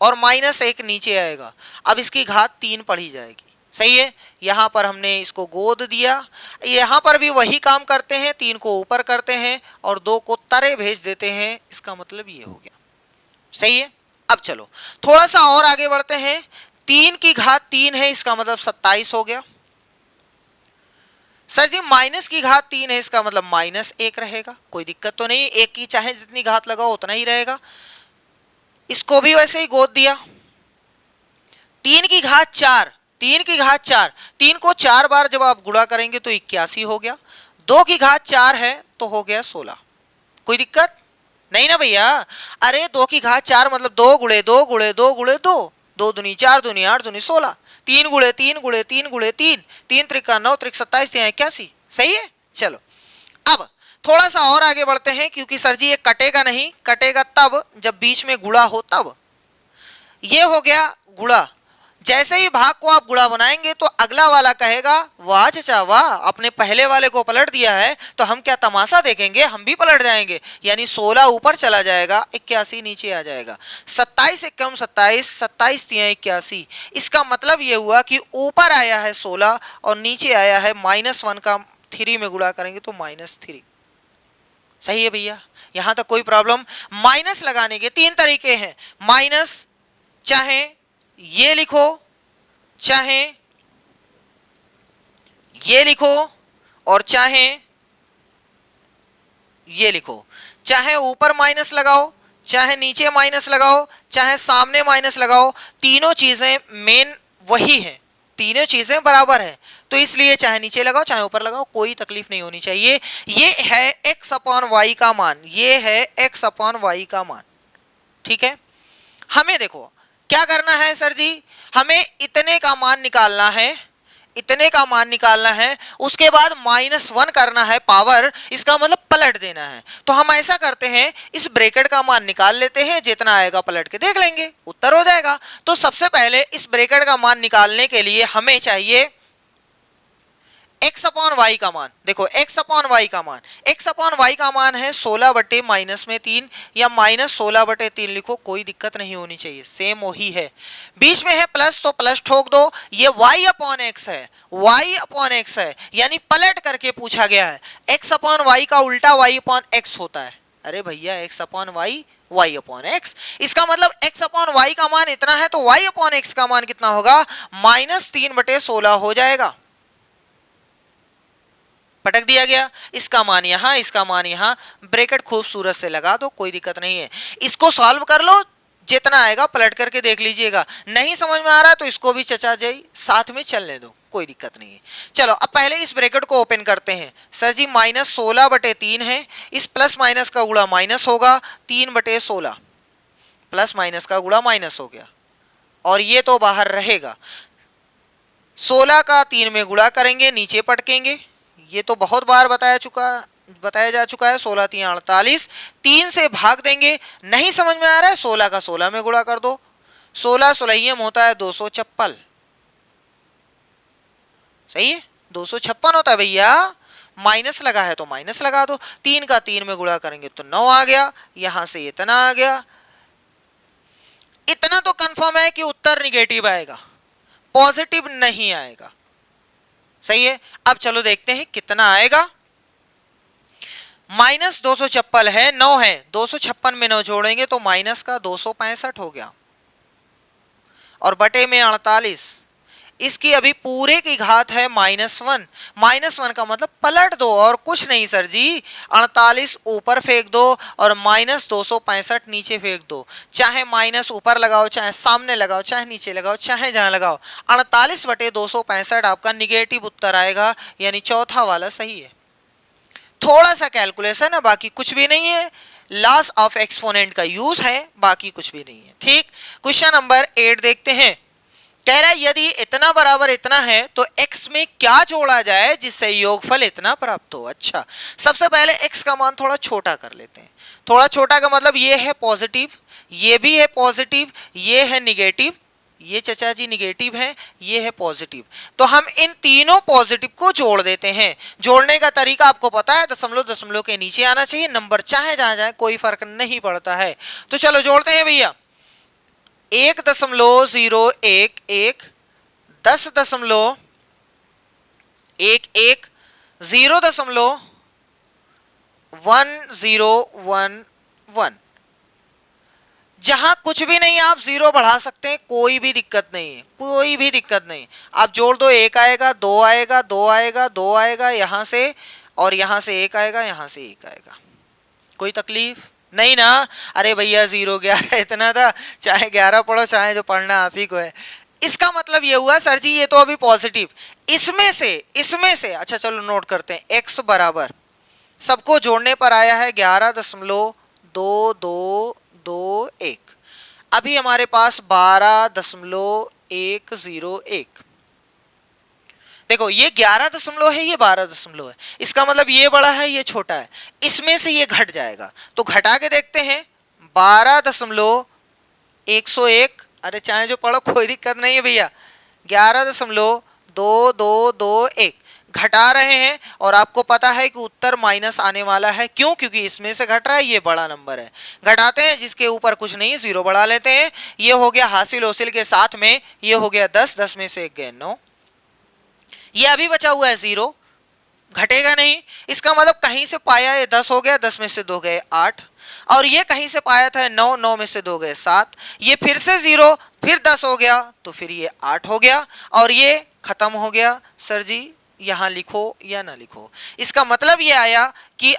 और -1 नीचे आएगा, अब इसकी घात 3 पढ़ी जाएगी, सही है। यहां पर हमने इसको गोद दिया, यहां पर भी वही काम करते हैं, 3 को ऊपर करते हैं और 2 को तरे भेज देते हैं, इसका मतलब ये हो गया, सही है। अब चलो थोड़ा सा और आगे बढ़ते हैं, 3 की घात 3 है, इसका मतलब 27 हो गया। सर जी माइनस की घात 3 है, इसका मतलब -1 रहेगा, कोई दिक्कत तो नहीं, 1 की चाहे जितनी घात लगाओ उतना ही रहेगा। इसको भी वैसे ही गोद दिया, 3 की घात 4, 3 की घात 4, 3 को 4 बार जब आप गुणा करेंगे तो 81 हो गया, 2 की घात 4 है तो हो गया 16, कोई दिक्कत नहीं ना भैया। अरे 2 की घात 4 मतलब 2 गुणे 2 गुणे 2 गुणे 2, 2 दूनी 4 दूनी 8 दूनी 16, 3 गुणे 3 गुणे 3 गुणे 3, 3 त्रिका 9 त्रिक 27 81, सही है। चलो अब थोड़ा सा और आगे बढ़ते हैं, क्योंकि सर जी ये कटेगा नहीं, कटेगा तब जब बीच में गुणा हो तब। ये हो गया गुणा। जैसे ही भाग को आप गुणा बनाएंगे तो अगला वाला कहेगा वाह चचा वाह, अपने पहले वाले को पलट दिया है, तो हम क्या तमाशा देखेंगे, हम भी पलट जाएंगे। यानी 16 ऊपर चला जाएगा, 81 नीचे आ जाएगा। 27 एकम 27, 27 तिया 81। इसका मतलब ये हुआ कि ऊपर आया है 16 और नीचे आया है -1 का 3 में गुणा करेंगे तो -3। सही है भैया, यहां तक कोई प्रॉब्लम? माइनस लगाने के 3 तरीके हैं। माइनस चाहे ये लिखो, चाहे ये लिखो, और चाहे ये लिखो। चाहे ऊपर माइनस लगाओ, चाहे नीचे माइनस लगाओ, चाहे सामने माइनस लगाओ, तीनों चीजें मेन वही है, तीनों चीजें बराबर है। तो इसलिए चाहे नीचे लगाओ चाहे ऊपर लगाओ, कोई तकलीफ नहीं होनी चाहिए। ये है x अपॉन वाई का मान, ये है x अपॉन वाई का मान। ठीक है, हमें देखो क्या करना है सर जी, हमें इतने का मान निकालना है, इतने का मान निकालना है, उसके बाद -1 करना है पावर, इसका मतलब पलट देना है। तो हम ऐसा करते हैं, इस ब्रैकेट का मान निकाल लेते हैं, जितना आएगा पलट के देख लेंगे, उत्तर हो जाएगा। तो सबसे पहले इस ब्रैकेट का मान निकालने के लिए हमें चाहिए x अपॉन वाई का मान। देखो x अपॉन वाई का मान, x अपॉन वाई का मान है 16 बटे -3 या -16/3 लिखो, कोई दिक्कत नहीं होनी चाहिए, सेम वही है। बीच में है प्लस तो प्लस ठोक दो। ये y अपॉन x है, y अपॉन x है, यानी पलट करके पूछा गया है। x अपॉन वाई का उल्टा y अपॉन x होता है। अरे भैया x upon y, y upon x, इसका मतलब x अपॉन वाई का मान इतना है तो y अपॉन x का मान कितना होगा, -3/16 हो जाएगा। पटक दिया गया, इसका मान यहां, इसका मान यहां, ब्रैकेट खूबसूरत से लगा दो, कोई दिक्कत नहीं है। इसको सॉल्व कर लो, जितना आएगा पलट करके देख लीजिएगा। नहीं समझ में आ रहा है तो इसको भी चचा जी साथ में चलने दो, कोई दिक्कत नहीं है। चलो अब पहले इस ब्रैकेट को ओपन करते हैं। सर जी -16/3 है, इस प्लस माइनस का गुणा माइनस होगा, 3/16 प्लस माइनस का गुणा माइनस हो गया, और ये तो बाहर रहेगा। 16 का 3 में गुणा करेंगे, नीचे पटकेंगे, ये तो बहुत बार बताया जा चुका है। 16 3 48, 3 से भाग देंगे। नहीं समझ में आ रहा है, 16 का 16 में गुणा कर दो, 16 16 होता है 256। सही है, 256 होता है भैया। माइनस लगा है तो माइनस लगा दो, 3 का 3 में गुणा करेंगे तो 9 आ गया, यहां से इतना आ गया। इतना तो कंफर्म है कि उत्तर निगेटिव आएगा, पॉजिटिव नहीं आएगा। सही है, अब चलो देखते हैं कितना आएगा। -256 है, 9 है, 256 में 9 जोड़ेंगे तो माइनस का 265 हो गया, और बटे में 48। इसकी अभी पूरे की घात है -1। -1 का मतलब पलट दो और कुछ नहीं सर जी, 48 ऊपर फेंक दो और -265 नीचे फेंक दो। चाहे माइनस ऊपर लगाओ, चाहे सामने लगाओ, चाहे नीचे लगाओ, चाहे जहां लगाओ, 48/265 आपका निगेटिव उत्तर आएगा, यानी चौथा वाला सही है। थोड़ा सा कैलकुलेशन है, बाकी कुछ भी नहीं है, लॉस ऑफ एक्सपोनेंट का यूज है, बाकी कुछ भी नहीं है। ठीक, क्वेश्चन नंबर 8 देखते हैं। कह रहा है यदि इतना बराबर इतना है तो x में क्या जोड़ा जाए जिससे योगफल इतना प्राप्त हो। अच्छा, सबसे पहले x का मान थोड़ा छोटा कर लेते हैं। थोड़ा छोटा का मतलब ये है पॉजिटिव, ये भी है पॉजिटिव, ये है निगेटिव, ये चचा जी निगेटिव है, ये है पॉजिटिव। तो हम इन तीनों पॉजिटिव को जोड़ देते हैं। जोड़ने का तरीका आपको पता है, दशमलव दशमलव के नीचे आना चाहिए, नंबर चाहे जहां जाए कोई फर्क नहीं पड़ता है। तो चलो जोड़ते हैं भैया। 1.011, 10.11, 0.1011। जहां कुछ भी नहीं आप जीरो बढ़ा सकते हैं, कोई भी दिक्कत नहीं है, कोई भी दिक्कत नहीं। आप जोड़ दो, 1 आएगा, 2 आएगा, 2 आएगा, 2 आएगा यहां से, और यहां से 1 आएगा, यहां से 1 आएगा, कोई तकलीफ नहीं ना। अरे भैया 0 11 इतना था, चाहे 11 पढ़ो चाहे जो पढ़ना आप ही को है। इसका मतलब ये हुआ सर जी ये तो अभी पॉजिटिव, इसमें से अच्छा चलो नोट करते हैं। x बराबर सबको जोड़ने पर आया है 11.2221। अभी हमारे पास 12.101। देखो ये 11 दशमलव है, ये 12 दशमलव है, इसका मतलब ये बड़ा है ये छोटा है, इसमें से ये घट जाएगा, तो घटा के देखते हैं 12.101, अरे चाहे जो पढ़ो कोई दिक्कत नहीं है भैया, 11.2221 घटा रहे हैं और आपको पता है कि उत्तर माइनस आने वाला है, क्यों? क्योंकि इसमें से घट रहा है, ये बड़ा नंबर है, घटाते हैं जिसके ऊपर कुछ नहीं, जीरो बढ़ा लेते हैं, ये हो गया हासिल होसिल के साथ में, ये हो गया 10, 10 में से 1 गए 9, ये अभी बचा हुआ है 0, घटेगा नहीं, इसका मतलब कहीं से पाया ये 10 हो गया, 10 में से 2 गए 8, और ये कहीं से पाया था 9, 9 में से 2 गए 7, ये फिर से 0, फिर 10 हो गया, तो फिर ये 8 हो गया, और ये खत्म हो गया। सर जी यहां लिखो या ना लिखो, इसका मतलब ये आया कि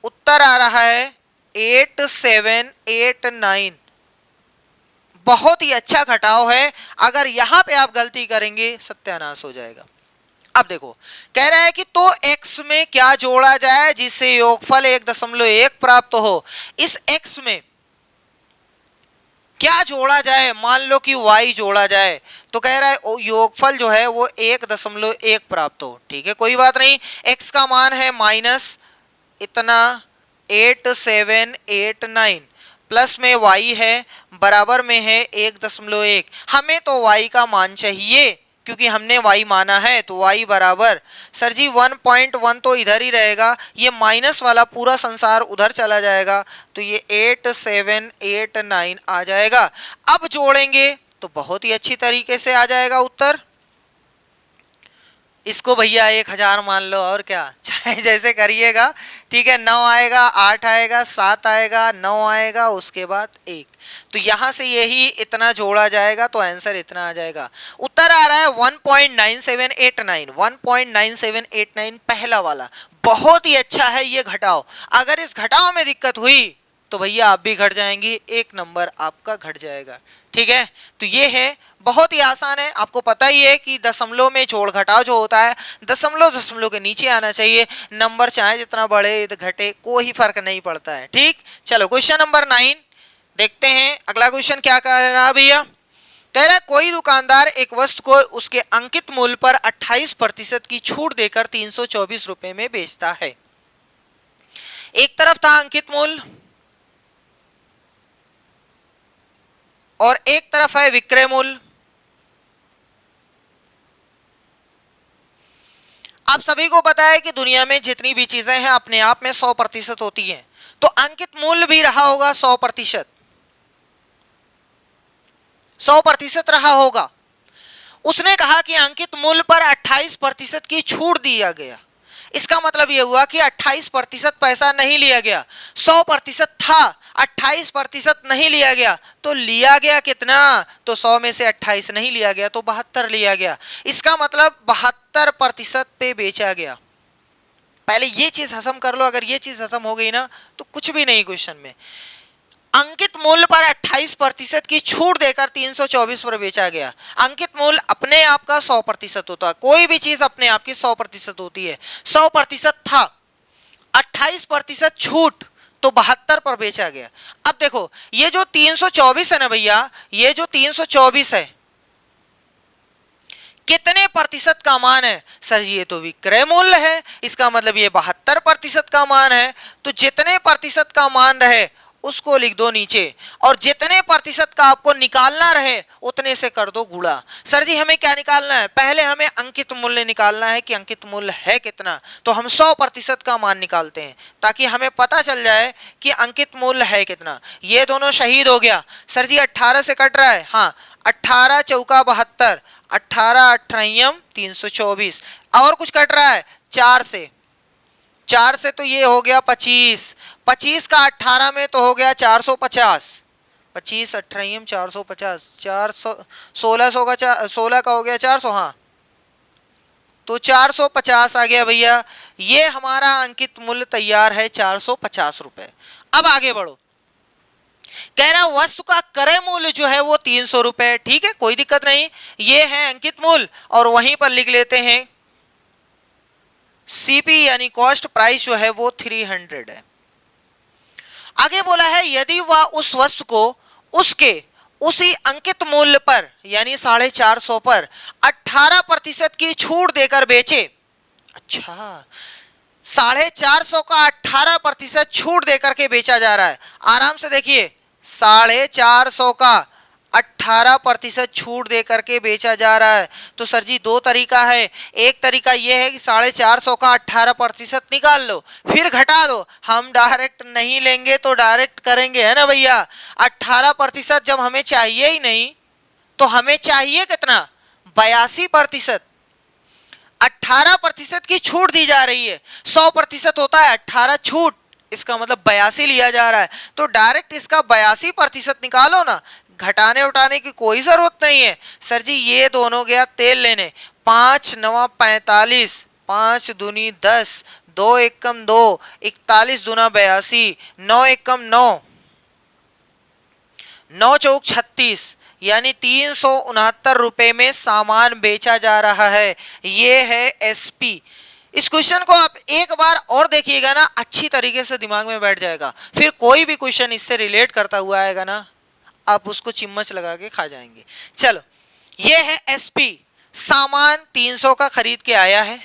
उत्तर आ रहा है 8789, बहुत ही अच्छा घटाव है, अगर यहां पे आप गलती करेंगे सत्यानाश हो जाएगा। अब देखो कह रहा है कि तो x में क्या जोड़ा जाए जिससे योगफल 1.1 प्राप्त हो, इस x में क्या जोड़ा जाए, मान लो कि y जोड़ा जाए, तो कह रहा है योगफल जो है वो 1.1 प्राप्त हो, ठीक है कोई बात नहीं, x का मान है माइनस इतना 8789, प्लस में y है बराबर में है 1.1, हमें तो y का मान चाहिए क्योंकि हमने y माना है, तो y बराबर सर जी 1.1 तो इधर ही रहेगा, ये माइनस वाला पूरा संसार उधर चला जाएगा, तो ये 8789 आ जाएगा। अब जोड़ेंगे तो बहुत ही अच्छी तरीके से आ जाएगा उत्तर, इसको भैया 1000 मान लो और क्या, चाहे जैसे करिएगा, ठीक है। 9 आएगा, 8 आएगा, 7 आएगा, 9 आएगा, उसके बाद 1, तो यहां से यही इतना जोड़ा जाएगा तो आंसर इतना आ जाएगा। उत्तर आ रहा है 1.9789, 1.9789 पहला वाला, बहुत ही अच्छा है ये घटाव। अगर इस घटाव में दिक्कत हुई तो भैया आप भी घट जाएंगी, 1 नंबर आपका घट जाएगा, ठीक है। तो ये है, बहुत ही आसान है, आपको पता ही है कि दशमलव में जोड़ घटाव जो होता है दशमलव दशमलव के नीचे आना चाहिए, नंबर चाहे जितना बढ़े घटे कोई फर्क नहीं पड़ता है, ठीक। चलो क्वेश्चन नंबर 9 देखते हैं, अगला क्वेश्चन क्या कह रहा भैया, कह रहा है कोई दुकानदार एक वस्तु को उसके अंकित मूल्य पर 28% की छूट देकर 324 रुपए में बेचता है। एक तरफ था अंकित मूल्य और एक तरफ है विक्रय मूल्य। आप सभी को पता है कि दुनिया में जितनी भी चीजें हैं अपने आप में 100% होती हैं, तो अंकित मूल्य भी रहा होगा 100%, 100% रहा होगा। उसने कहा कि अंकित मूल्य पर 28% की छूट दिया गया, इसका मतलब यह हुआ कि 28% पैसा नहीं लिया गया, 100% था, 28% नहीं लिया गया, तो लिया गया कितना, तो 100 में से 28 नहीं लिया गया तो 72 लिया गया, इसका मतलब 72% पे बेचा गया। पहले ये चीज हजम कर लो, अगर ये चीज हजम हो गई ना तो कुछ भी नहीं क्वेश्चन में। अंकित मूल्य पर 28% की छूट देकर 324 पर बेचा गया। अंकित मूल्य अपने आप का 100% होता है, कोई भी चीज अपने आप की 100% होती है, 100% था, 28% छूट, तो 72 पर बेचा गया। अब देखो ये जो 324 है ना भैया, ये जो 324 है कितने प्रतिशत का मान है, सर ये तो विक्रय मूल्य है, इसका मतलब ये 72% का मान है, तो जितने प्रतिशत का मान रहे उसको लिख दो नीचे, और जितने प्रतिशत का आपको निकालना रहे उतने से कर दो गुणा। सर जी हमें क्या निकालना है, पहले हमें अंकित मूल्य निकालना है कि अंकित मूल्य है कितना, तो हम 100% का मान निकालते हैं ताकि हमें पता चल जाए कि अंकित मूल्य है कितना। ये दोनों शहीद हो गया, सर जी 18 से कट रहा है, हाँ 18 चौका 72, 18 अठारहम 324, और कुछ कट रहा है 4 से, 4 से तो ये हो गया 25, 25 का 18 में तो हो गया 450, 25 अठारहम 450, 400 1600 का 16 का हो गया 400, हाँ तो 450 आ गया भैया, ये हमारा अंकित मूल्य तैयार है 450 रुपए। अब आगे बढ़ो, कह रहा वस्तु का क्रय मूल्य जो है वो 300 रुपए, ठीक है कोई दिक्कत नहीं, ये है अंकित मूल्य, और वहीं पर लिख लेते हैं सीपी यानी कॉस्ट प्राइस जो है वो 300 है। आगे बोला है यदि वह उस वस्तु को उसके उसी अंकित मूल्य पर यानी 450 पर 18% की छूट देकर बेचे। अच्छा, 450 का 18% छूट देकर के बेचा जा रहा है। आराम से देखिए, 450 का 18% छूट देकर के बेचा जा रहा है। तो सर जी दो तरीका है, एक तरीका यह है कि 450 का 18% निकाल लो फिर घटा दो। हम डायरेक्ट नहीं लेंगे तो डायरेक्ट करेंगे, है ना भैया। 18% जब हमें चाहिए ही नहीं तो हमें चाहिए कितना, 82%। 18% की छूट दी जा रही है, 100% होता है 18 छूट, इसका मतलब 82 लिया जा रहा है। तो डायरेक्ट इसका 82% निकालो ना, घटाने उठाने की कोई जरूरत नहीं है। सर जी ये दोनों गया तेल लेने, 5 9 45, 5 दूनी 10, 2 एकम 2, 41 दूना 82, 9 एकम 9, 9 चौक 36, यानी 369 रुपए में सामान बेचा जा रहा है। ये है एसपी। इस क्वेश्चन को आप एक बार और देखिएगा ना, अच्छी तरीके से दिमाग में बैठ जाएगा। फिर कोई भी क्वेश्चन इससे रिलेट करता हुआ आएगा ना, आप उसको चिम्मच लगा के खा जाएंगे। चलो, ये है एसपी। सामान 300 का खरीद के आया है,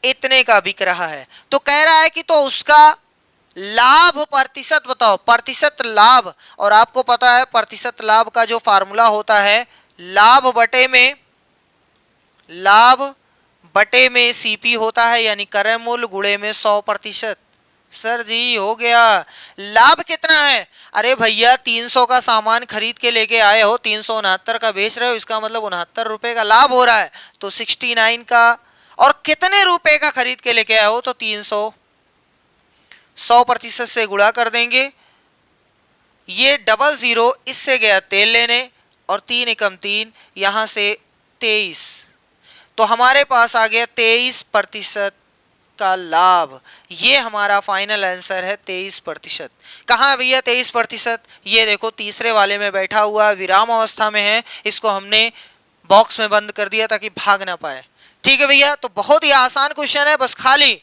इतने का बिक रहा है। तो कह रहा है कि तो उसका लाभ प्रतिशत बताओ, प्रतिशत लाभ। और आपको पता है प्रतिशत लाभ का जो फार्मूला होता है, लाभ बटे में सीपी होता है, यानी क्रय मूल्य गुणे में 100%। सर जी हो गया। लाभ कितना है, अरे भैया 300 का सामान खरीद के लेके आए हो, 369 का बेच रहे हो, इसका मतलब 69 रुपए का लाभ हो रहा है। तो 69 का, और कितने रुपए का खरीद के लेके आए हो, तो 300, 100% से गुणा कर देंगे। ये 00 इससे गया तेल लेने, और 3 एकम 3, यहां से 23, तो हमारे पास आ गया 23% का लाभ। ये हमारा फाइनल आंसर है 23%। कहाँ है भैया 23%, ये देखो तीसरे वाले में बैठा हुआ, विराम अवस्था में है, इसको हमने बॉक्स में बंद कर दिया ताकि भाग ना पाए। ठीक है भैया, तो बहुत ही आसान क्वेश्चन है, बस खाली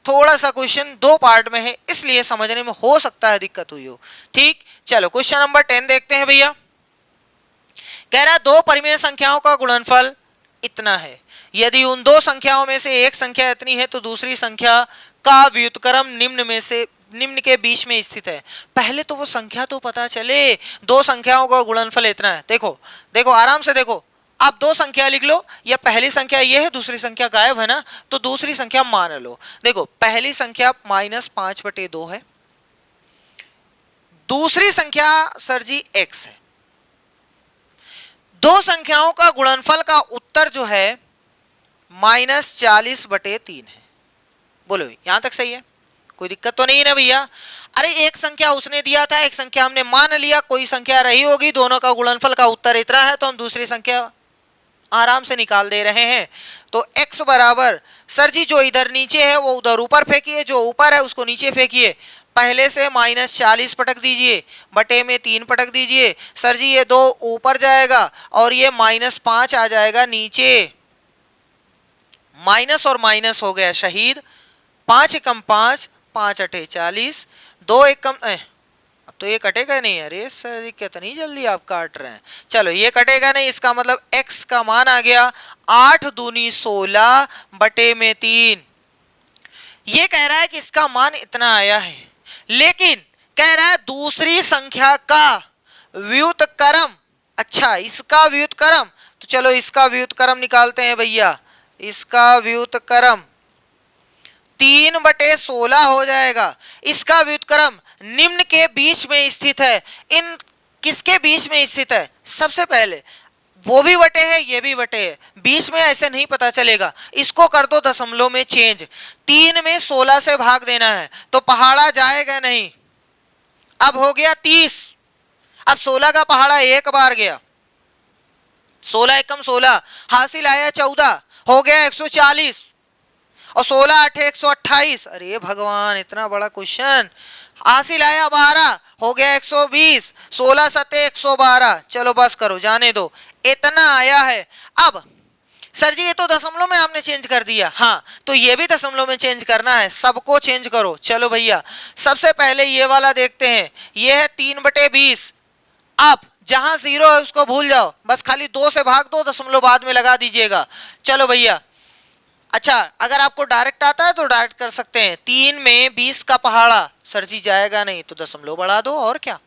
थोड़ा सा क्वेश्चन दो पार्ट में है, इसलिए समझने में हो सकता है दिक्कत हुई हो। ठीक, चलो क्वेश्चन नंबर 10 देखते हैं भैया। कह रहा है दो परिमेय संख्याओं का गुणनफल इतना है, यदि उन दो संख्याओं में से एक संख्या इतनी है तो दूसरी संख्या का व्युत्क्रम निम्न के बीच में स्थित है। पहले तो वो संख्या तो पता चले, दो संख्याओं का गुणनफल इतना है। देखो देखो आराम से देखो, आप दो संख्या लिख लो, या पहली संख्या ये है, दूसरी संख्या गायब है ना, तो दूसरी संख्या मान लो। देखो पहली संख्या -5/2 है, दूसरी संख्या सर जी x है। दो संख्याओं का गुणनफल का उत्तर जो है -40/3 है। बोलो यहां तक सही है, कोई दिक्कत तो नहीं है ना भैया। अरे एक संख्या उसने दिया था, एक संख्या हमने मान लिया, कोई संख्या रही होगी, दोनों का गुणनफल का उत्तर इतना है, तो हम दूसरी संख्या आराम से निकाल दे रहे हैं। तो x बराबर, सर जी जो इधर नीचे है वो उधर ऊपर फेंकिए, जो ऊपर है उसको नीचे फेंकिए। पहले से -40 पटक दीजिए, बटे में 3 पटक दीजिए। सर जी ये 2 ऊपर जाएगा और ये -5 आ जाएगा नीचे। माइनस और माइनस हो गया शहीद। 5 एकम 5, 5 अठे 40, 2 एकम अब तो ये कटेगा नहीं। अरे सर कितनी जल्दी आप काट रहे हैं। चलो ये कटेगा नहीं, इसका मतलब x का मान आ गया 8 दूनी 16 बटे में 3। ये कह रहा है कि इसका मान इतना आया है, लेकिन कह रहा है दूसरी संख्या का व्युत्क्रम। अच्छा इसका व्युत्क्रम, तो चलो इसका व्युत्क्रम निकालते हैं भैया। इसका व्युत्क्रम 3/16 हो जाएगा। इसका व्युत्क्रम निम्न के बीच में स्थित है। इन किसके बीच में स्थित है, सबसे पहले वो भी बटे है, ये भी बटे है, बीच में ऐसे नहीं पता चलेगा। इसको कर दो दशमलव में चेंज, 3 में 16 से भाग देना है तो पहाड़ा जाएगा नहीं। अब हो गया 30, अब 16 का पहाड़ा एक बार गया, 16 एकम 16, हासिल आया 14, हो गया 140, और 16 8 128। अरे भगवान इतना बड़ा क्वेश्चन। हासिल आया 12, हो गया 120, 16 7 112। चलो बस करो, जाने दो, इतना आया है। अब सर जी ये तो दशमलव में आपने चेंज कर दिया, हाँ तो ये भी दशमलव में चेंज करना है, सबको चेंज करो। चलो भैया सबसे पहले ये वाला देखते हैं, ये है 3/20। अब जहां जीरो है उसको भूल जाओ, बस खाली 2 से भाग दो, दशमलव बाद में लगा दीजिएगा। चलो भैया, अच्छा अगर आपको डायरेक्ट आता है तो डायरेक्ट कर सकते हैं। 3 में 20 का पहाड़ा, सर जी जाएगा नहीं तो दशमलव बढ़ा दो, और क्या।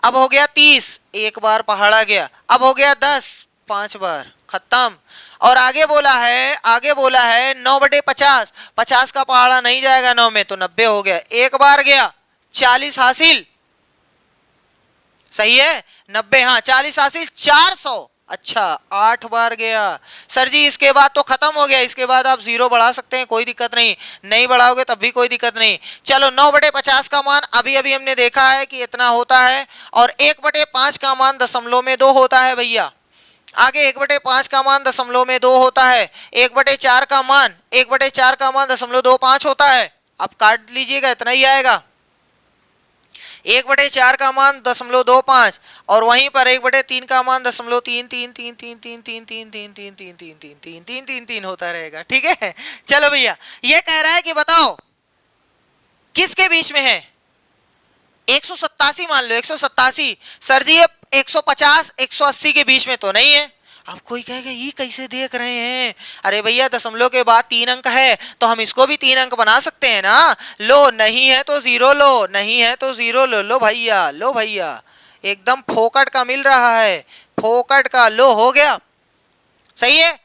अब हो गया 30, एक बार पहाड़ा गया। अब हो गया 10, 5 बार, खत्म। और आगे बोला है 9/50, 50 का पहाड़ा नहीं जाएगा 9 में तो 90 हो गया, एक बार गया, 40 हासिल, सही है 90, हाँ 40 हासिल, 400। अच्छा 8 बार गया, सर जी इसके बाद तो खत्म हो गया, इसके बाद आप जीरो बढ़ा सकते हैं, कोई दिक्कत नहीं, नहीं बढ़ाओगे तब भी कोई दिक्कत नहीं। चलो 9/50 का मान अभी अभी हमने देखा है कि इतना होता है, और 1/5 का मान दशमलव में 2 होता है भैया। आगे 1/5 का मान दशमलव में 2 होता है, 1/4 का मान 1/4 होता है। अब काट लीजिएगा, इतना ही आएगा। 1/4 का मान 0.25, और वहीं पर 1/3 का मान 0.3333333333333 होता रहेगा, ठीक है। चलो भैया, ये कह रहा है कि बताओ किसके बीच में है, 187 मान लो, 187, सर जी ये 150 180 के बीच में तो नहीं है। अब कोई कहेगा ये कैसे देख रहे हैं, अरे भैया दशमलव के बाद 3 अंक है तो हम इसको भी 3 अंक बना सकते हैं ना। लो नहीं है तो जीरो लो, नहीं है तो जीरो लो, लो भैया, लो भैया, एकदम फोकट का मिल रहा है, फोकट का, लो हो गया, सही है,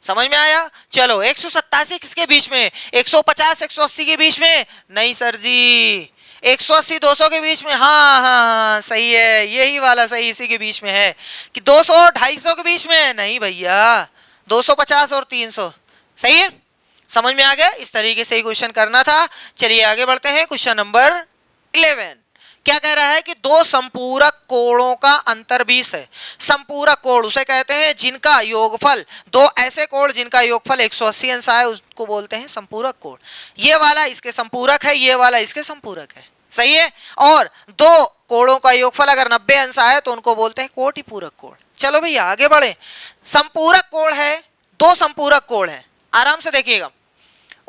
समझ में आया। चलो 187 किसके बीच में, 150 180 के बीच में, नहीं सर जी 180 200 के बीच में, हाँ हाँ हाँ सही है, यही वाला सही, इसी के बीच में है। कि 200 250 के बीच में, नहीं भैया 250 और 300, सही है, समझ में आ गया। इस तरीके से ही क्वेश्चन करना था। चलिए आगे बढ़ते हैं, क्वेश्चन नंबर 11 क्या कह रहा है कि दो संपूरक कोणों का अंतर 20 है। संपूरक कोण उसे कहते हैं जिनका योगफल, दो ऐसे कोण जिनका योगफल 180 अंश है उसको बोलते हैं संपूरक कोण। ये वाला इसके संपूरक है, ये वाला इसके संपूरक है, सही है। और दो कोणों का योगफल अगर 90 अंश आए तो उनको बोलते हैं कोटिपूरक कोण। चलो भैया आगे बढ़े। संपूरक कोण है, दो संपूरक कोण है, आराम से देखिएगा,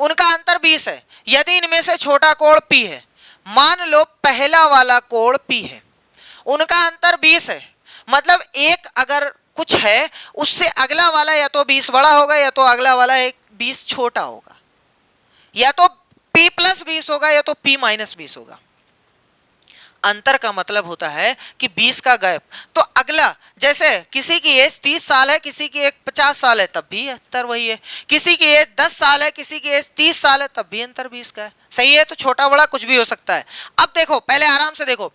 उनका अंतर 20 है। यदि इनमें से छोटा कोण P है, मान लो पहला वाला कोण P है, उनका अंतर 20 है, मतलब एक अगर कुछ है उससे अगला वाला या तो 20 बड़ा होगा या तो अगला वाला 20 छोटा होगा, या तो P + 20 होगा या तो P - 20 होगा। अंतर का मतलब होता है कि 20 का गैप, तो अगला जैसे किसी की एज 30 साल है, किसी की एज 50 साल है, तब भी अंतर वही है। किसी की एज 10 साल है, किसी की एज 30 साल है, तब भी अंतर 20 का है, सही है। तो छोटा बड़ा कुछ भी हो सकता है। अब देखो पहले आराम से देखो,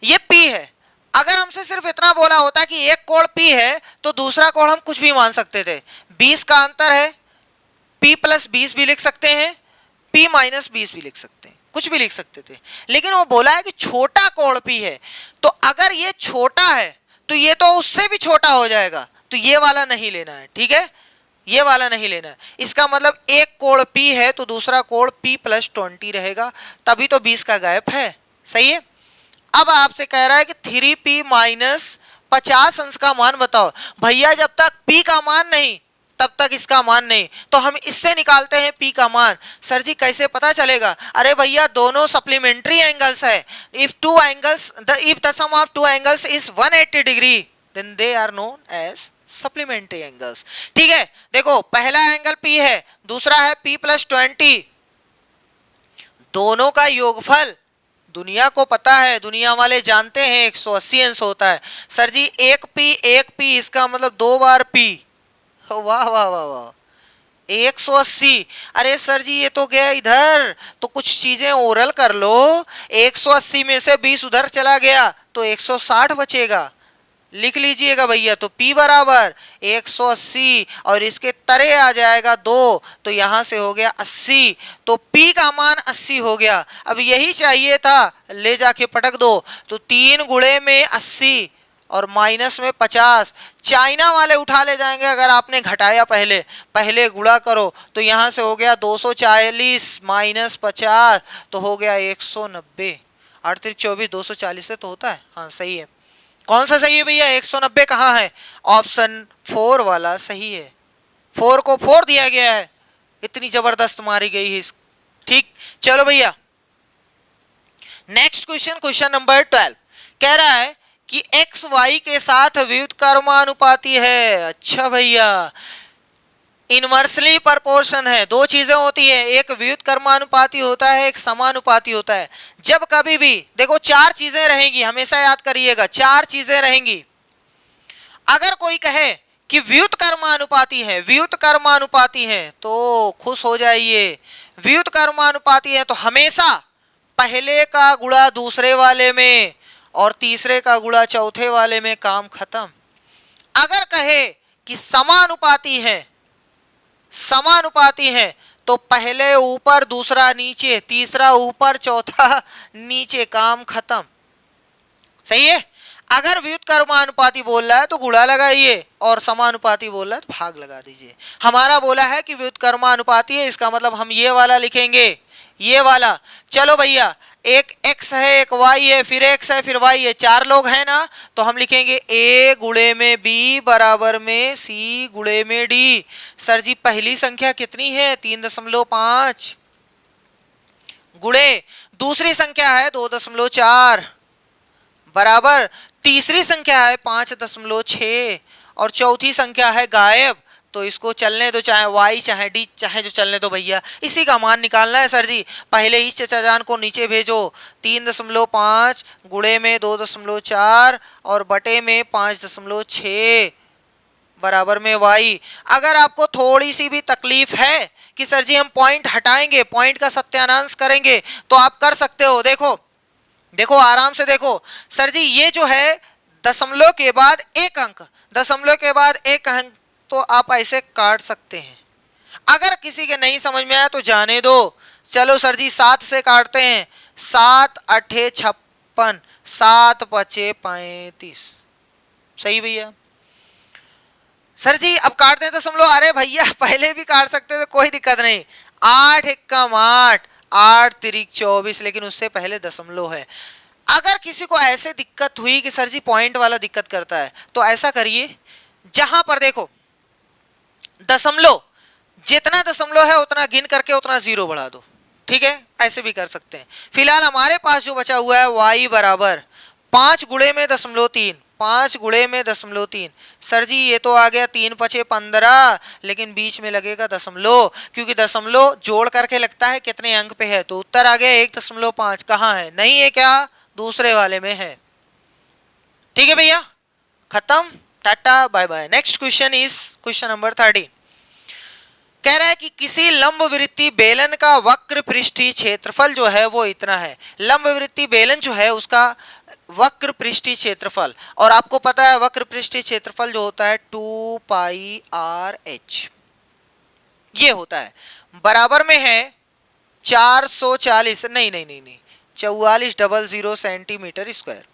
ये P है, अगर हमसे सिर्फ इतना बोला होता कि एक कोण P है तो दूसरा कोण हम कुछ भी मान सकते थे। 20 का अंतर है, P + 20 भी लिख सकते हैं, P - 20 भी लिख सकते हैं, कुछ भी लिख सकते थे। लेकिन वो बोला है कि छोटा कोण P है, तो अगर ये छोटा है तो ये तो उससे भी छोटा हो जाएगा, तो ये वाला नहीं लेना है, ठीक है, ये वाला नहीं लेना है। इसका मतलब एक कोण P है तो दूसरा कोण P + 20 रहेगा, तभी तो 20 का गैप है, सही है। अब आपसे कह रहा है कि 3P - 50 अंश का मान बताओ। भैया जब तक P का मान नहीं तब तक इसका मान नहीं, तो हम इससे निकालते हैं P का मान। सर जी कैसे पता चलेगा, अरे भैया दोनों सप्लीमेंट्री एंगल्स है। If the sum of two angles is 180 degree then they are known as supplementary angles, ठीक है। देखो पहला एंगल P है, दूसरा है P + 20, दोनों का योगफल दुनिया को पता है, दुनिया वाले जानते हैं 180 अंश होता है। सर जी एक P इसका मतलब 2 बार P, वाह वाह वाह वाह, 180। अरे सर जी ये तो गया इधर, तो कुछ चीजें ओरल कर लो। 180 में से 20 उधर चला गया तो 160 बचेगा, लिख लीजिएगा भैया। तो P बराबर 180 और इसके तरे आ जाएगा 2, तो यहां से हो गया 80, तो P का मान 80 हो गया। अब यही चाहिए था, ले जाके पटक दो, तो 3 गुणे में 80 और माइनस में 50, चाइना वाले उठा ले जाएंगे अगर आपने घटाया, पहले गुणा करो, तो यहां से हो गया 240 - 50 तो हो गया 190, 8 × 24 240 से तो होता है, हाँ सही है। कौन सा सही है भैया, 190 कहाँ है, ऑप्शन 4 वाला सही है। 4 को 4 दिया गया है, इतनी जबरदस्त मारी गई है, ठीक। चलो भैया नेक्स्ट क्वेश्चन, क्वेश्चन नंबर 12 कह रहा है कि एक्स वाई के साथ व्युत्क्रमानुपाती है। अच्छा भैया, इनवर्सली प्रोपोर्शन है। दो चीजें होती है, एक व्युत्क्रमानुपाती होता है, एक समानुपाती होता है। जब कभी भी देखो चार चीजें रहेंगी, हमेशा याद करिएगा, चार चीजें रहेंगी। अगर कोई कहे कि व्युत्क्रमानुपाती है, व्युत्क्रमानुपाती है, तो खुश हो जाइए। व्युत्क्रमानुपाती है तो हमेशा पहले का गुणा दूसरे वाले में और तीसरे का गुणा चौथे वाले में, काम खत्म। अगर कहे कि समानुपाती है, समानुपाती है, तो पहले ऊपर दूसरा नीचे, तीसरा ऊपर चौथा नीचे, काम खत्म। सही है। अगर व्युत्क्रमानुपाती बोल रहा है तो गुणा लगाइए और समानुपाती बोल रहा है तो भाग लगा दीजिए। हमारा बोला है कि व्युत्क्रमानुपाती है, इसका मतलब हम ये वाला लिखेंगे, ये वाला। चलो भैया, एक x है, एक y है, फिर x है, फिर y है, चार लोग हैं ना, तो हम लिखेंगे a गुणे में b बराबर में c गुणे में d। सर जी पहली संख्या कितनी है? 3.5 गुणे दूसरी संख्या है 2.4 बराबर तीसरी संख्या है 5.6 और चौथी संख्या है गायब। तो इसको चलने दो, चाहे y चाहे d चाहे जो चलने दो भैया, इसी का मान निकालना है। सर जी पहले इस चचा जान को नीचे भेजो, 3.5 गुणे में 2.4 और बटे में 5.6 बराबर में y। अगर आपको थोड़ी सी भी तकलीफ है कि सर जी हम पॉइंट हटाएंगे, पॉइंट का सत्यानाश करेंगे, तो आप कर सकते हो। देखो देखो आराम से देखो, सर जी ये जो है दशमलव के बाद एक अंक, दशमलव के बाद एक अंक, तो आप ऐसे काट सकते हैं। अगर किसी के नहीं समझ में आया तो जाने दो। चलो सर जी 7 से काटते हैं, 7 8 56, 7 5 35। सही भैया। सर जी अब काटते हैं दशमलव। अरे भैया पहले भी काट सकते थे, कोई दिक्कत नहीं। 8 एकम 8, 8 तिरिक 24, लेकिन उससे पहले दशमलव है। अगर किसी को ऐसे दिक्कत हुई कि सर जी पॉइंट वाला दिक्कत करता है, तो ऐसा करिए, जहां पर देखो दशमलव, जितना दशमलव है उतना गिन करके उतना जीरो बढ़ा दो। ठीक है, ऐसे भी कर सकते हैं। फिलहाल हमारे पास जो बचा हुआ है y बराबर 5 गुणे में दशमलव 3, 5 गुणे में दशमलव 3। सर जी ये तो आ गया 3 5 15, लेकिन बीच में लगेगा दशमलव, क्योंकि दशमलव जोड़ करके लगता है कितने अंक पे है। तो उत्तर आ गया 1.5। कहाँ है? नहीं है क्या? दूसरे वाले में है। ठीक है भैया, खत्म, tata bye bye. Next question is question number 13। कह रहा है कि किसी लंबवृत्तीय बेलन का वक्र पृष्ठीय क्षेत्रफल जो है वो इतना है। लंबवृत्तीय बेलन जो है उसका वक्र पृष्ठीय क्षेत्रफल, और आपको पता है वक्र पृष्ठीय क्षेत्रफल जो होता है 2 पाई आर एच, ये होता है, बराबर में है 440 नहीं नहीं नहीं नहीं 4400 सेंटीमीटर स्क्वायर।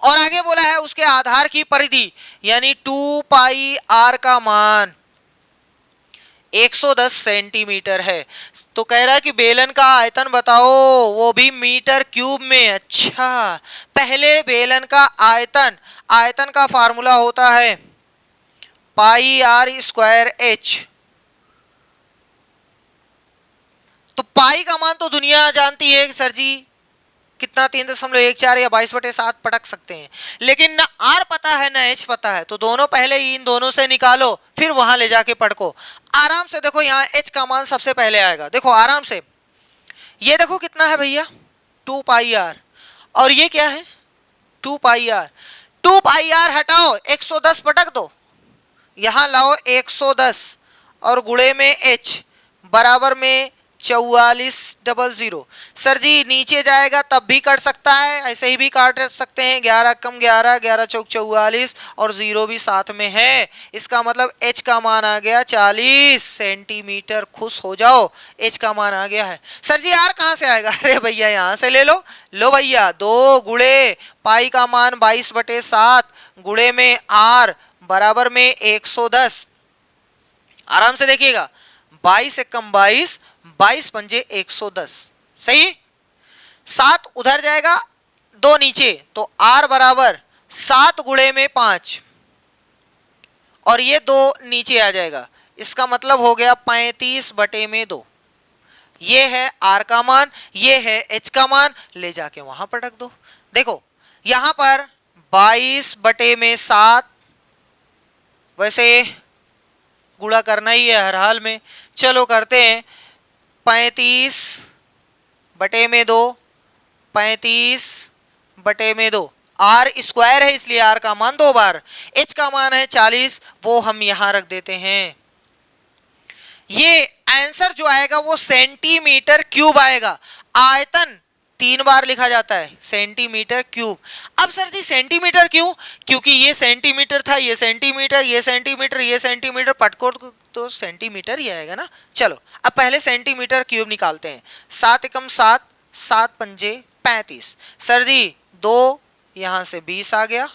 और आगे बोला है उसके आधार की परिधि यानी 2 पाई आर का मान 110 सेंटीमीटर है। तो कह रहा है कि बेलन का आयतन बताओ, वो भी मीटर क्यूब में। अच्छा, पहले बेलन का आयतन, आयतन का फार्मूला होता है पाई आर स्क्वायर एच। तो पाई का मान तो दुनिया जानती है सर जी कितना, 3.14 या 22/7 पटक सकते हैं, लेकिन ना आर पता है ना एच पता है। तो दोनों पहले इन दोनों से निकालो, फिर वहां ले जाके पटको आराम से। देखो यहाँ एच का मान सबसे पहले आएगा, देखो आराम से। ये देखो कितना है भैया 2 पाई आर, और ये क्या है 2 पाई आर। 2 पाई आर हटाओ 110 पटक दो, यहां लाओ 110 और गुणे में एच बराबर में 4400। सर जी नीचे जाएगा तब भी कट सकता है, ऐसे ही भी काट सकते हैं। 11 कम 11, 11 चौक 44 और 0 भी साथ में है। इसका मतलब h का मान आ गया 40 सेंटीमीटर। खुश हो जाओ, h का मान आ गया है। सर जी r कहां से आएगा? अरे भैया यहां से ले लो। लो भैया 2 गुणे पाई का मान 22/7 गुणे में r बराबर में 110। आराम से देखिएगा, 22 एकम 22, 22 पंजे 110। सही, 7 उधर जाएगा 2 नीचे, तो r बराबर 7 गुणे में 5 और ये 2 नीचे आ जाएगा। इसका मतलब हो गया 35/2। ये है r का मान, ये है h का मान, ले जाके वहां पटक दो। देखो यहां पर 22/7, वैसे गुणा करना ही है हर हाल में, चलो करते हैं। 35/2, 35/2। आर स्क्वायर है इसलिए आर का मान 2 बार, एच का मान है 40, वो हम यहां रख देते हैं। ये आंसर जो आएगा वो सेंटीमीटर क्यूब आएगा। आयतन 3 बार लिखा जाता है, सेंटीमीटर क्यूब। अब सर जी सेंटीमीटर क्यों? क्योंकि ये सेंटीमीटर था, ये सेंटीमीटर, ये सेंटीमीटर, ये सेंटीमीटर, पटकोट तो सेंटीमीटर ही आएगा ना। चलो अब पहले सेंटीमीटर क्यूब निकालते हैं। 7 एकम 7, 7 पंजे 35। सर जी 2 यहां से 20 आ गया,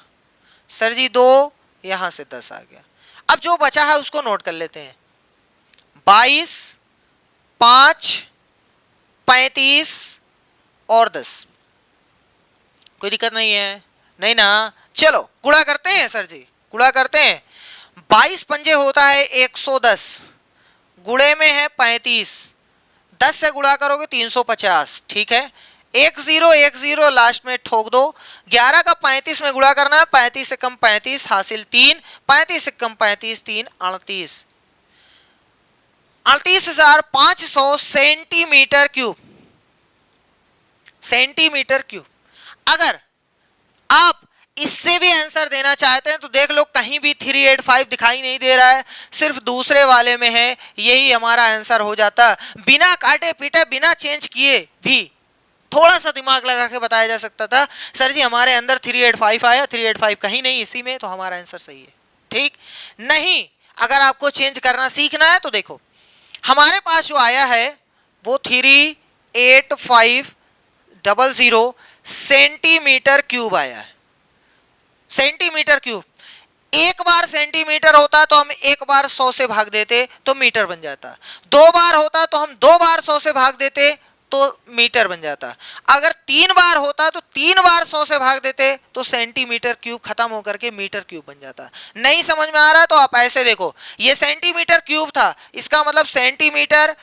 सर जी 2 यहां से 10 आ गया। अब जो बचा है उसको नोट कर लेते हैं। 22, 5, 35 और 10। कोई दिक्कत नहीं है? नहीं ना। चलो गुणा करते हैं सर जी, गुणा करते हैं। 22 पंजे होता है 110, गुणे में है 35, 10 से गुणा करोगे 350, ठीक है। 1010 लास्ट में ठोक दो। 11 का 35 में गुणा करना है, 35 से कम 35 हासिल 3, 35 से कम 35 3 38, 38,500 सेंटीमीटर क्यूब, सेंटीमीटर क्यूब। अगर आप इससे भी आंसर देना चाहते हैं तो देख लो, कहीं भी 385 दिखाई नहीं दे रहा है, सिर्फ दूसरे वाले में है, यही हमारा आंसर हो जाता। बिना काटे पीटे, बिना चेंज किए भी थोड़ा सा दिमाग लगा के बताया जा सकता था, सर जी हमारे अंदर 385 आया, 385 कहीं नहीं इसी में, तो हमारा आंसर सही है। ठीक नहीं, अगर आपको चेंज करना सीखना है तो देखो, हमारे पास जो आया है वो 38500 सेंटीमीटर क्यूब आया है। सेंटीमीटर क्यूब, एक बार सेंटीमीटर होता तो हम एक बार 100 से भाग देते तो मीटर बन जाता, 2 बार होता तो हम 2 बार 100 से भाग देते तो मीटर बन जाता, अगर 3 बार होता तो 3 बार 100 से भाग देते तो सेंटीमीटर क्यूब खत्म होकर के मीटर क्यूब बन जाता। नहीं समझ में आ रहा है तो आप ऐसे देखो, ये सेंटीमीटर क्यूब था, इसका मतलब सेंटीमीटर,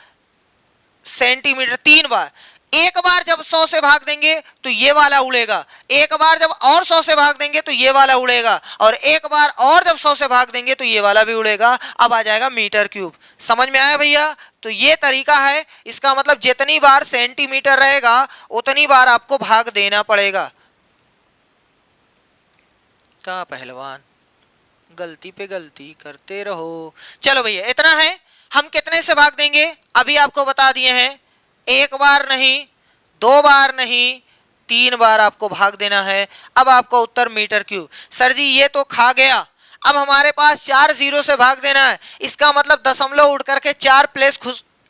सेंटीमीटर 3 बार, एक बार जब 100 से भाग देंगे तो ये वाला उड़ेगा, एक बार जब और 100 से भाग देंगे तो ये वाला उड़ेगा, और एक बार और जब 100 से भाग देंगे तो ये वाला भी उड़ेगा। अब आ जाएगा मीटर क्यूब। समझ में आया भैया? तो ये तरीका है, इसका मतलब जितनी बार सेंटीमीटर रहेगा उतनी बार आपको भाग देना पड़ेगा। का पहलवान गलती पे गलती करते रहो। चलो भैया इतना है, हम कितने से भाग देंगे अभी आपको बता दिए हैं, एक बार नहीं, 2 बार नहीं, 3 बार आपको भाग देना है। अब आपका उत्तर मीटर क्यूब। सर जी ये तो खा गया, अब हमारे पास 4 0 से भाग देना है, इसका मतलब दशमलव उड़ करके 4 प्लेस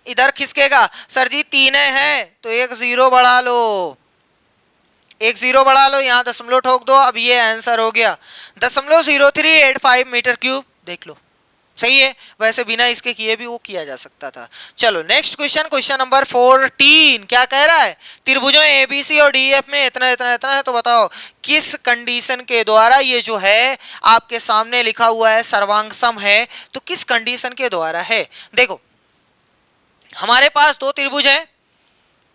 इधर खिसकेगा। सर जी 3 है तो 1 0 बढ़ा लो, 1 0 बढ़ा लो, यहाँ दशमलव ठोक दो, अब ये आंसर हो गया 0.0385 मीटर क्यूब। देख लो सही है, वैसे बिना इसके किए भी वो किया जा सकता था। चलो नेक्स्ट क्वेश्चन, क्वेश्चन नंबर 14 क्या कह रहा है, त्रिभुजों एबीसी और डीएफ में इतना इतना इतना है, तो बताओ किस कंडीशन के द्वारा ये जो है आपके सामने लिखा हुआ है सर्वांग सम है, तो किस कंडीशन के द्वारा है। देखो हमारे पास 2 त्रिभुज है,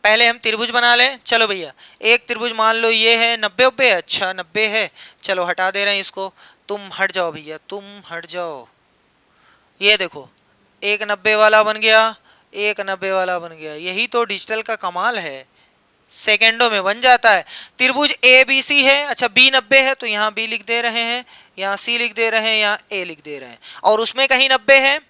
पहले हम त्रिभुज बना लें। चलो भैया एक त्रिभुज मान लो ये है 90 अच्छा 90 है, चलो हटा दे रहे हैं इसको, तुम हट जाओ भैया, तुम हट जाओ। ये देखो एक 90 वाला बन गया, एक 90 वाला बन गया, यही तो डिजिटल का कमाल है, सेकेंडों में बन जाता है। त्रिभुज ए बी सी है, अच्छा बी 90 है तो यहाँ बी लिख दे रहे हैं, यहाँ सी लिख दे रहे हैं, यहाँ ए लिख दे रहे हैं, और उसमें कहीं 90 है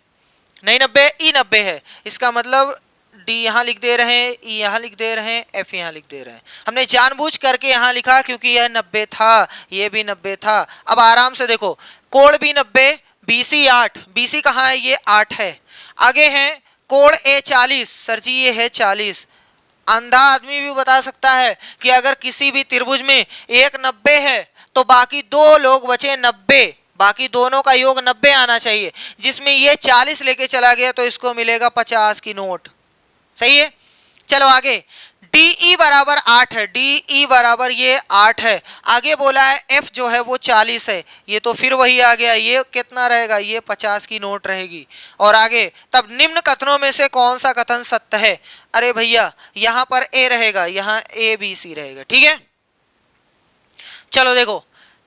नहीं, 90 ई 90 है, इसका मतलब डी यहाँ लिख दे रहे हैं, ई यहाँ लिख दे रहे हैं, एफ यहाँ लिख दे रहे हैं। हमने जानबूझ करके यहाँ लिखा क्योंकि यह 90 था, ये भी 90 था। अब आराम से देखो, कोण भी 90, बीसी 8, बीसी कहाँ है, ये 8 है। आगे है कोण ए 40, सर जी ये है 40। अंधा आदमी भी बता सकता है कि अगर किसी भी त्रिभुज में एक 90 है तो बाकी 2 लोग बचे 90, बाकी दोनों का योग 90 आना चाहिए, जिसमें ये 40 लेके चला गया तो इसको मिलेगा 50 की नोट। सही है, चलो आगे DE बराबर 8 है, DE बराबर ये 8 है। आगे बोला है F जो है वो 40 है, ये तो फिर वही आ गया, ये कितना रहेगा, ये 50 की नोट रहेगी। और आगे तब निम्न कथनों में से कौन सा कथन सत्य है। अरे भैया यहाँ पर A रहेगा, यहाँ ABC रहेगा, ठीक है। चलो देखो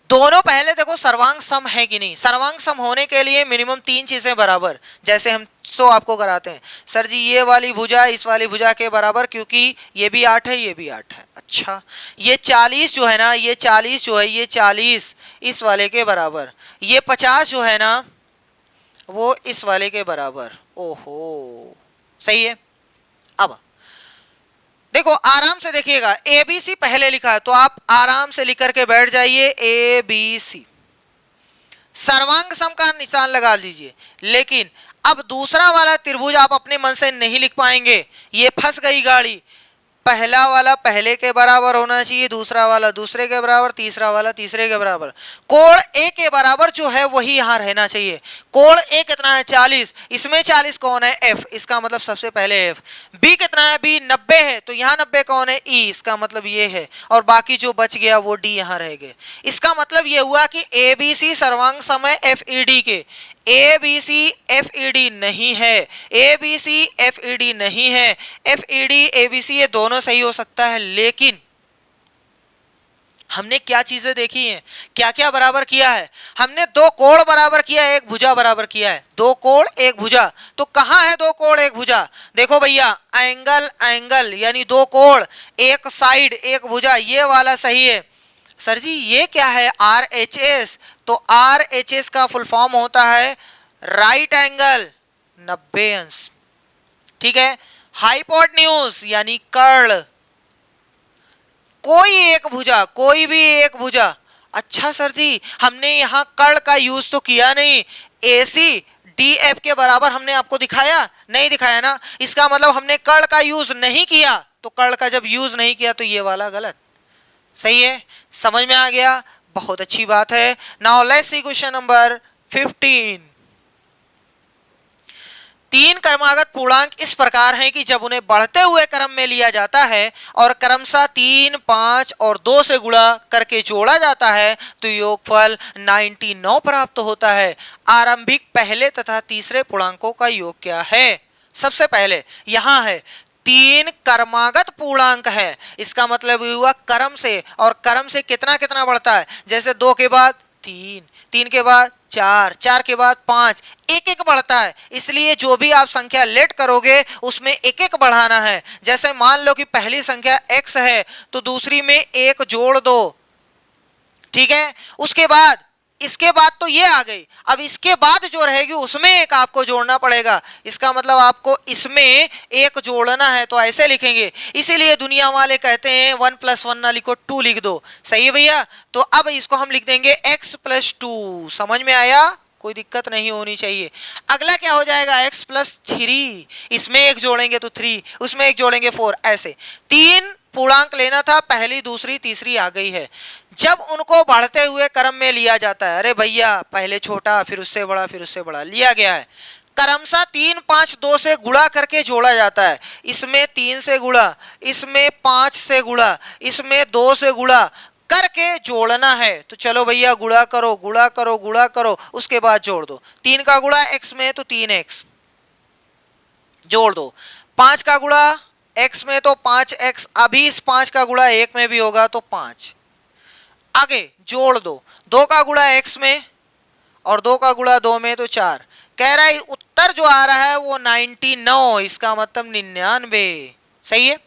दोनों पहले देखो सर्वांग सम है कि नहीं। सर्वांग सम होने के लिए मिनिमम 3 चीजें बराबर, जैसे हम आपको कराते हैं सर जी ये वाली भुजा इस वाली भुजा के बराबर, क्योंकि ये भी 8 है ये भी 8 है। अच्छा ये 40 जो है ना, ये 40 जो है, ये 40 इस वाले के बराबर, ये 50 जो है ना वो इस वाले के बराबर। ओहो सही है। अब देखो आराम से देखिएगा, ए बी सी पहले लिखा है तो आप आराम से लिख करके बैठ जाइए ए बी सी, सर्वांग सम का निशान लगा लीजिए। लेकिन अब दूसरा वाला त्रिभुज आप अपने मन से नहीं लिख पाएंगे, ये फंस गई गाड़ी। पहला वाला पहले के बराबर होना चाहिए, दूसरा वाला दूसरे के बराबर, तीसरा वाला तीसरे के बराबर। कोण ए के बराबर जो है वही यहां रहना चाहिए। कोण ए कितना है 40, इसमें 40 कौन है एफ, इसका मतलब सबसे पहले एफ। बी कितना है बी 90 है, तो यहाँ 90 कौन है ई, इसका मतलब ये है, और बाकी जो बच गया वो डी यहाँ रह गए। इसका मतलब ये हुआ कि ए बी सी सर्वांग सम है एफ ई डी के। A B C F E D नहीं है, A B C F E D नहीं है, F E D A B C ये दोनों सही हो सकता है। लेकिन हमने क्या चीजें देखी हैं, क्या क्या बराबर किया है, हमने दो कोण बराबर किया है, एक भुजा बराबर किया है, दो कोण एक भुजा। तो कहां है दो कोण एक भुजा, देखो भैया एंगल एंगल यानी दो कोण एक साइड एक भुजा, ये वाला सही है। सर जी ये क्या है आर एच एस, तो आर एच एस का फुल फॉर्म होता है राइट एंगल 90 अंश, ठीक है। हाइपोटेन्यूज यानी कर्ल, कोई एक भुजा, कोई भी एक भुजा। अच्छा सर जी हमने यहां कर्ल का यूज तो किया नहीं, एसी डी एफ के बराबर हमने आपको दिखाया नहीं, दिखाया ना, इसका मतलब हमने कर्ल का यूज नहीं किया। तो कर्ल का जब यूज नहीं किया तो ये वाला गलत, सही है। समझ में आ गया, बहुत अच्छी बात है। Now let's see question number 15। तीन क्रमागत पूर्णांक इस प्रकार हैं कि जब उन्हें बढ़ते हुए क्रम में लिया जाता है और क्रमशः 3, 5 और 2 से गुणा करके जोड़ा जाता है तो योगफल 99 प्राप्त होता है। आरंभिक पहले तथा तीसरे पूर्णांकों का योग क्या है। सबसे पहले यहां है तीन क्रमागत पूर्णांक है, इसका मतलब हुआ क्रम से, और क्रम से कितना कितना बढ़ता है, जैसे 2 के बाद 3, 3 के बाद 4, 4 के बाद 5, एक एक बढ़ता है। इसलिए जो भी आप संख्या लेट करोगे उसमें एक एक बढ़ाना है। जैसे मान लो कि पहली संख्या x है तो दूसरी में 1 जोड़ दो, ठीक है। उसके बाद इसके बाद तो ये आ गई, अब इसके बाद जो रहेगी उसमें एक आपको जोड़ना पड़ेगा, इसका मतलब आपको इसमें एक जोड़ना है, तो ऐसे लिखेंगे। इसीलिए दुनिया वाले कहते हैं 1 + 1 ना लिखो 2 लिख दो, सही है भैया। तो अब इसको हम लिख देंगे x + 2, समझ में आया, कोई दिक्कत नहीं होनी चाहिए। अगला क्या हो जाएगा x + 3, इसमें एक जोड़ेंगे तो 3, उसमें एक जोड़ेंगे 4, ऐसे तीन पूर्णांक लेना था, पहली दूसरी तीसरी आ गई है। जब उनको बढ़ते हुए क्रम में लिया जाता है, अरे भैया पहले छोटा फिर उससे बड़ा फिर उससे बड़ा लिया गया है, क्रमशः 3, 5, 2 से गुणा करके जोड़ा जाता है। इसमें 3 से गुणा, इसमें 5 से गुणा, इसमें 2 से गुणा करके जोड़ना है। तो चलो भैया गुणा करो गुणा करो गुणा करो, उसके बाद जोड़ दो। 3 का गुणा x में तो 3x जोड़ दो, 5 का गुणा x में तो 5x, अभी इस 5 का गुणा 1 में भी होगा तो 5, आगे जोड़ दो। 2 का गुणा x में और 2 का गुणा 2 में तो 4। कह रहा है उत्तर जो आ रहा है वो 99, इसका मतलब 99, सही है।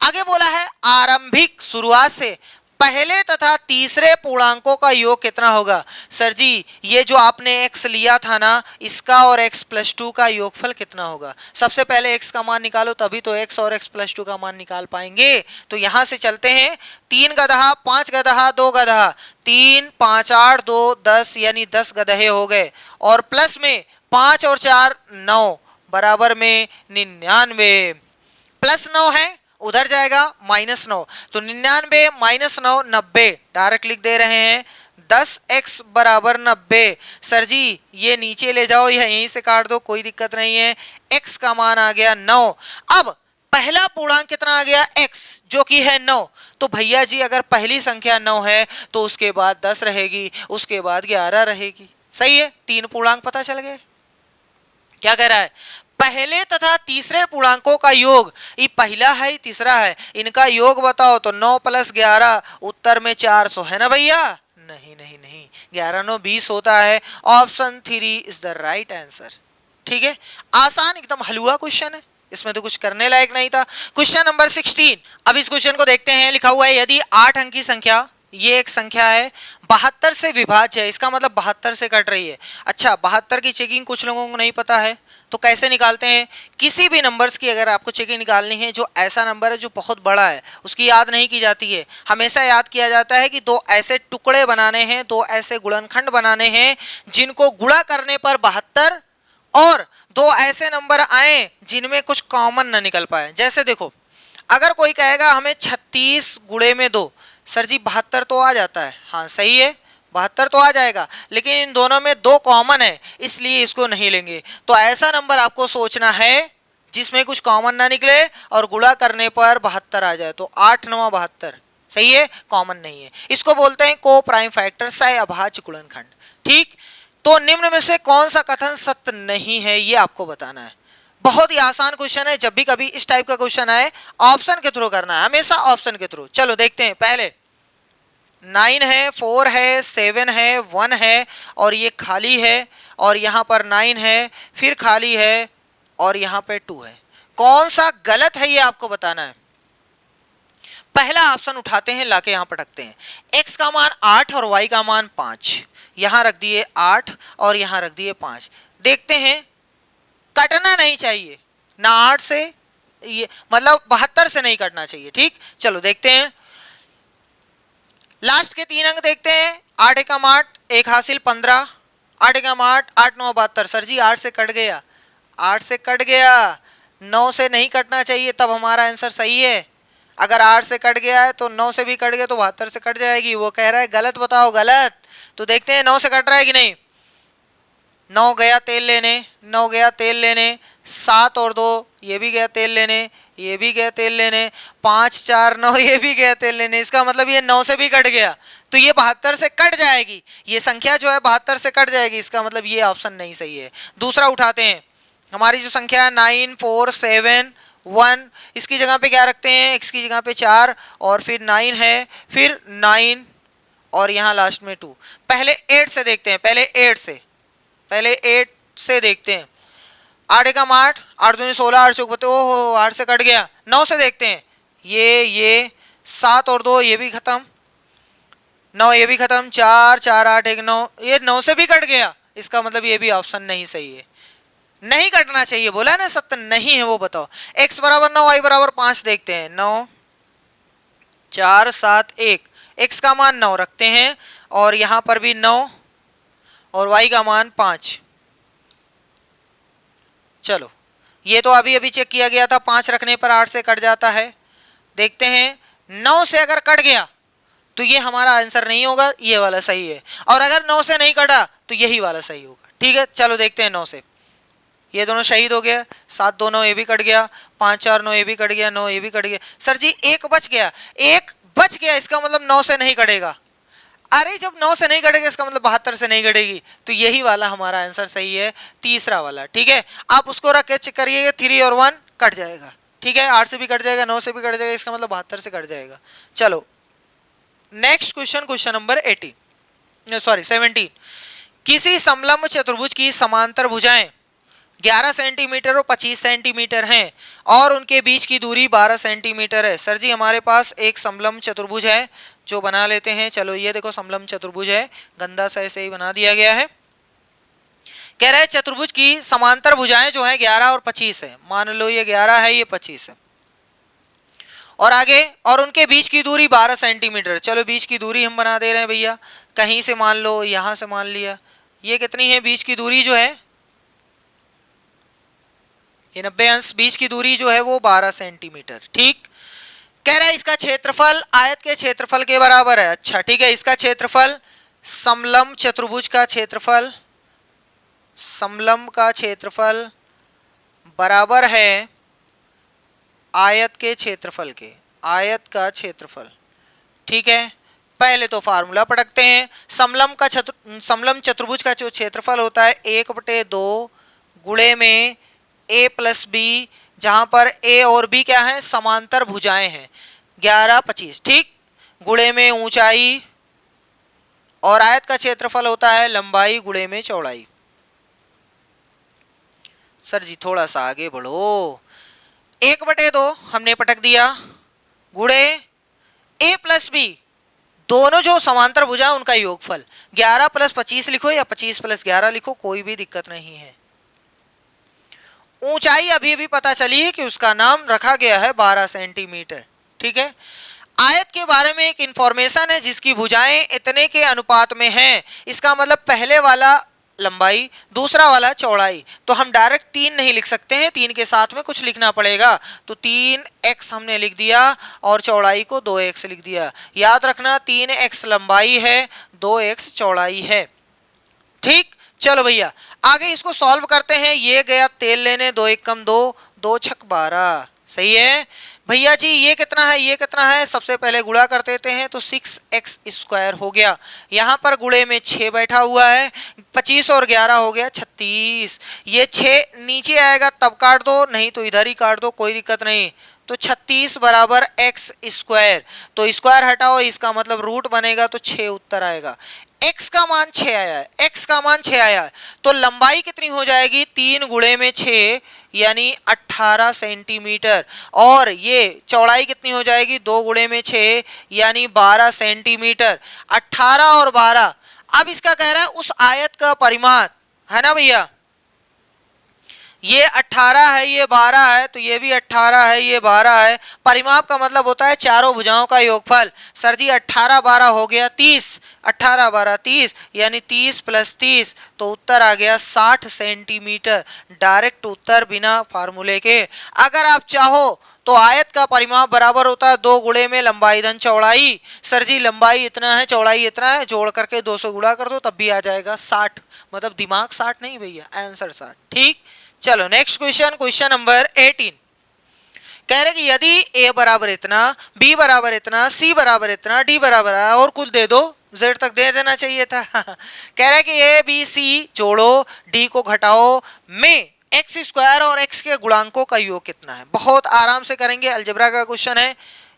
आगे बोला है आरंभिक शुरुआत से पहले तथा तीसरे पूर्णांकों का योग कितना होगा। सर जी ये जो आपने x लिया था ना, इसका और x + 2 का योगफल कितना होगा। सबसे पहले x का मान निकालो, तभी तो x और x + 2 का मान निकाल पाएंगे। तो यहां से चलते हैं, 3 गदहा 5 गदहा 2 गदहा, 3, 5, 8, 2, 10 यानी 10 गदहे हो गए, और प्लस में 5 और 4 9 बराबर में 99, प्लस 9 है उधर जाएगा -9, तो 99 - 9 90, डायरेक्ट लिख दे रहे हैं 10x = 90। सर जी ये नीचे ले जाओ या यहीं से काट दो, कोई दिक्कत नहीं है। x का मान आ गया 9। अब पहला पूर्णांक कितना आ गया x, जो कि है 9। तो भैया जी अगर पहली संख्या 9 है तो उसके बाद 10 रहेगी, उसके बाद 11 रहेगी, सही है। 3 पूर्णांक पता चल गए। क्या कह रहा है, पहले तथा तीसरे पूर्णांकों का योग, ये पहला है तीसरा है, इनका योग बताओ तो 9 + 11 उत्तर में 400 है ना भैया, नहीं नहीं नहीं, 11 9 20 होता है। Option 3 is the right answer. ठीक है, आसान एकदम हलवा क्वेश्चन है, इसमें तो कुछ करने लायक नहीं था। क्वेश्चन नंबर 16, अब इस क्वेश्चन को देखते हैं। लिखा हुआ है यदि 8 अंक की संख्या, ये एक संख्या है, 72 से विभाज्य है, इसका मतलब 72 से कट रही है। अच्छा, 72 की चेकिंग कुछ लोगों को नहीं पता है, तो कैसे निकालते हैं? किसी भी नंबर्स की अगर आपको चेकिंग निकालनी है, जो ऐसा नंबर है जो बहुत बड़ा है, उसकी याद नहीं की जाती है। हमेशा याद किया जाता है कि दो ऐसे टुकड़े बनाने हैं, दो ऐसे गुणनखंड बनाने हैं जिनको गुणा करने पर 72, और दो ऐसे नंबर आए जिनमें कुछ कॉमन ना निकल पाए। जैसे देखो, अगर कोई कहेगा हमें 36 गुणे में 2, सर जी 72 तो आ जाता है, हाँ सही है 72 तो आ जाएगा, लेकिन इन दोनों में 2 कॉमन है, इसलिए इसको नहीं लेंगे। तो ऐसा नंबर आपको सोचना है जिसमें कुछ कॉमन ना निकले और गुणा करने पर 72 आ जाए। तो 8 9 72 सही है, कॉमन नहीं है, इसको बोलते हैं को प्राइम फैक्टर, सह अभाज्य गुणनखंड। ठीक, तो निम्न में से कौन सा कथन सत्य नहीं है, ये आपको बताना है। बहुत ही आसान क्वेश्चन है, जब भी कभी इस टाइप का क्वेश्चन आए ऑप्शन के थ्रू करना है, हमेशा ऑप्शन के थ्रू। चलो देखते हैं, पहले 9 है, 4 है, 7 है, 1 है और ये खाली है, और यहां पर 9 है, फिर खाली है, और यहां पे 2 है। कौन सा गलत है ये आपको बताना है। पहला ऑप्शन उठाते हैं, लाके यहां पटकते हैं। x का मान 8 और y का मान 5, यहां रख दिए 8 और यहां रख दिए 5। देखते हैं, कटना नहीं चाहिए ना 8 से, ये मतलब 72 से नहीं कटना चाहिए। ठीक, चलो देखते हैं, लास्ट के 3 अंक देखते हैं। 8 एकम 8, 1 हासिल 15, 8 एकम 8, 8 9 72। सर जी 8 से कट गया, 8 से कट गया, 9 से नहीं कटना चाहिए, तब हमारा आंसर सही है। अगर 8 से कट गया है तो 9 से भी कट गया तो 72 से कट जाएगी। वो कह रहा है गलत, बताओ गलत। तो देखते हैं 9 से कट रहा है कि नहीं। 9 गया तेल लेने, 9 गया तेल लेने, 7 और 2 ये भी गया तेल लेने, ये भी गया तेल लेने, 5 4 9 ये भी गया तेल लेने। इसका मतलब ये 9 से भी कट गया, तो ये 72 से कट जाएगी, ये संख्या जो है 72 से कट जाएगी। इसका मतलब ये ऑप्शन नहीं सही है। दूसरा उठाते हैं, हमारी जो संख्या है 9 4 7 1, इसकी जगह पे क्या रखते हैं, x की जगह पे 4 और फिर 9 है, फिर 9 और यहाँ लास्ट में 2। पहले 8 से देखते हैं, पहले 8 से देखते हैं। 8 एकम 8, 8 दूनी 16, 8 चौक 32, ओहो 8 से कट गया। 9 से देखते हैं, ये 7 और 2 ये भी खत्म, 9 ये भी खत्म, 4 4 8 1 9, ये 9 से भी कट गया। इसका मतलब ये भी ऑप्शन नहीं सही है, नहीं कटना चाहिए, बोला ना सत्य नहीं है। वो बताओ, x बराबर 9 y बराबर 5 देखते हैं। 9 4 7 1, x का मान 9 रखते हैं और यहां पर भी 9 और y का मान 5। चलो, ये तो अभी अभी चेक किया गया था, 5 रखने पर 8 से कट जाता है। देखते हैं 9 से अगर कट गया तो ये हमारा आंसर नहीं होगा, ये वाला सही है, और अगर 9 से नहीं कटा तो यही वाला सही होगा। ठीक है, चलो देखते हैं 9 से, ये दोनों शहीद हो गया, 7 2 9 ये भी कट गया, 5 4 9 ये भी कट गया, 9 ये भी कट गया। सर जी एक बच गया, एक बच गया, इसका मतलब 9 से नहीं कटेगा। अरे जब 9 से नहीं कटेगा इसका मतलब 72 से नहीं कटेगी, तो यही वाला हमारा आंसर सही है, तीसरा वाला। ठीक है, आप उसको रख के चेक करिएगा, 3 और 1 कट जाएगा। ठीक है, 8 से भी कट जाएगा, 9 से भी कट जाएगा, इसका मतलब 72 से कट जाएगा। चलो नेक्स्ट क्वेश्चन, क्वेश्चन नंबर 17। किसी समलंब चतुर्भुज की समांतर भुजाएं 11 सेंटीमीटर और 25 सेंटीमीटर हैं और उनके बीच की दूरी 12 सेंटीमीटर है। सर जी हमारे पास एक समलंब चतुर्भुज है, जो बना लेते हैं। चलो ये देखो समलंब चतुर्भुज है, गंदा सा ऐसे ही बना दिया गया है। कह रहा है चतुर्भुज की समांतर भुजाएं जो है 11 और 25 है। मान लो ये 11 है, ये 25 है, और आगे और उनके बीच की दूरी 12 सेंटीमीटर। चलो बीच की दूरी हम बना दे रहे हैं भैया, कहीं से मान लो, यहां से मान लिया। ये कितनी है बीच की दूरी जो है, ये 90 अंश, बीच की दूरी जो है वो 12 सेंटीमीटर। ठीक, कह रहा है इसका क्षेत्रफल आयत के क्षेत्रफल के बराबर है। अच्छा ठीक है, इसका क्षेत्रफल, समलंब चतुर्भुज का क्षेत्रफल, समलंब का क्षेत्रफल बराबर है आयत के क्षेत्रफल के, आयत का क्षेत्रफल। ठीक है, पहले तो फार्मूला पढ़ते हैं। समलंब चतुर्भुज का जो क्षेत्रफल होता है 1/2 गुणे में a प्लस बी, जहां पर a और b क्या है, समांतर भुजाएं हैं, 11 25। ठीक, गुणे में ऊंचाई और आयत का क्षेत्रफल होता है लंबाई गुणे में चौड़ाई। सर जी थोड़ा सा आगे बढ़ो। 1/2 हमने पटक दिया गुणे a प्लस बी, दोनों जो समांतर भुजा उनका योगफल। 11 + 25 लिखो या 25 + 11 लिखो, कोई भी दिक्कत नहीं है। ऊंचाई अभी भी पता चली है कि उसका नाम रखा गया है 12 सेंटीमीटर। ठीक है। आयत के बारे में एक इंफॉर्मेशन है जिसकी भुजाएं इतने के अनुपात में हैं। इसका मतलब पहले वाला लंबाई, दूसरा वाला चौड़ाई। तो हम डायरेक्ट 3 नहीं लिख सकते हैं, 3 के साथ में कुछ लिखना पड़ेगा। तो 3x हमने लिख दिया और चौड़ाई को 2x लिख दिया। याद रखना 3x लंबाई है, 2x चौड़ाई है। ठीक, चलो भैया आगे इसको सॉल्व करते हैं। ये गया तेल लेने, 2 × 1 = 2, 2 × 6 = 12। सही है भैया जी। ये कितना है, ये कितना है, सबसे पहले गुणा कर देते हैं तो 6x² हो गया। यहाँ पर गुणे में 6 बैठा हुआ है, 25 और 11 हो गया 36। ये 6 नीचे आएगा तब काट दो, नहीं तो इधर ही काट दो, कोई दिक्कत नहीं। तो 36 = x²। तो स्क्वायर हटाओ, इसका मतलब रूट बनेगा तो 6 उत्तर आएगा। x का मान 6 आया है, x का मान 6 आया है, तो लंबाई कितनी हो जाएगी, 3 गुणे में 6 यानी 18 सेंटीमीटर। और ये चौड़ाई कितनी हो जाएगी, 2 गुणे में 6 यानी 12 सेंटीमीटर। 18 और 12। अब इसका कह रहा है उस आयत का परिमाप है ना भैया। ये 18 है, ये 12 है, तो ये भी 18 है, ये 12 है। परिमाप का मतलब होता है चारों भुजाओं का योगफल। सर जी 18 12 हो गया 30, 18 12 30 यानी 30 + 30, तो उत्तर आ गया 60 सेंटीमीटर। डायरेक्ट उत्तर बिना फार्मूले के। अगर आप चाहो तो आयत का परिमाप बराबर होता है 2 गुणे में लंबाई धन चौड़ाई। सर जी लंबाई इतना है, चौड़ाई इतना है, जोड़ करके 2 से गुणा कर दो तब भी आ जाएगा 60। मतलब दिमाग 60 नहीं भैया, आंसर 60। ठीक, चलो नेक्स्ट क्वेश्चन, क्वेश्चन नंबर 18। कह रहे कि यदि a बराबर इतना, b बराबर इतना, c बराबर इतना, d बराबर है और कुछ दे दो, z तक दे देना चाहिए था। कह रहे कि a b c जोड़ो, d को घटाओ में x² और x के गुणांकों का योग कितना है। बहुत आराम से करेंगे, अलजेब्रा का क्वेश्चन है।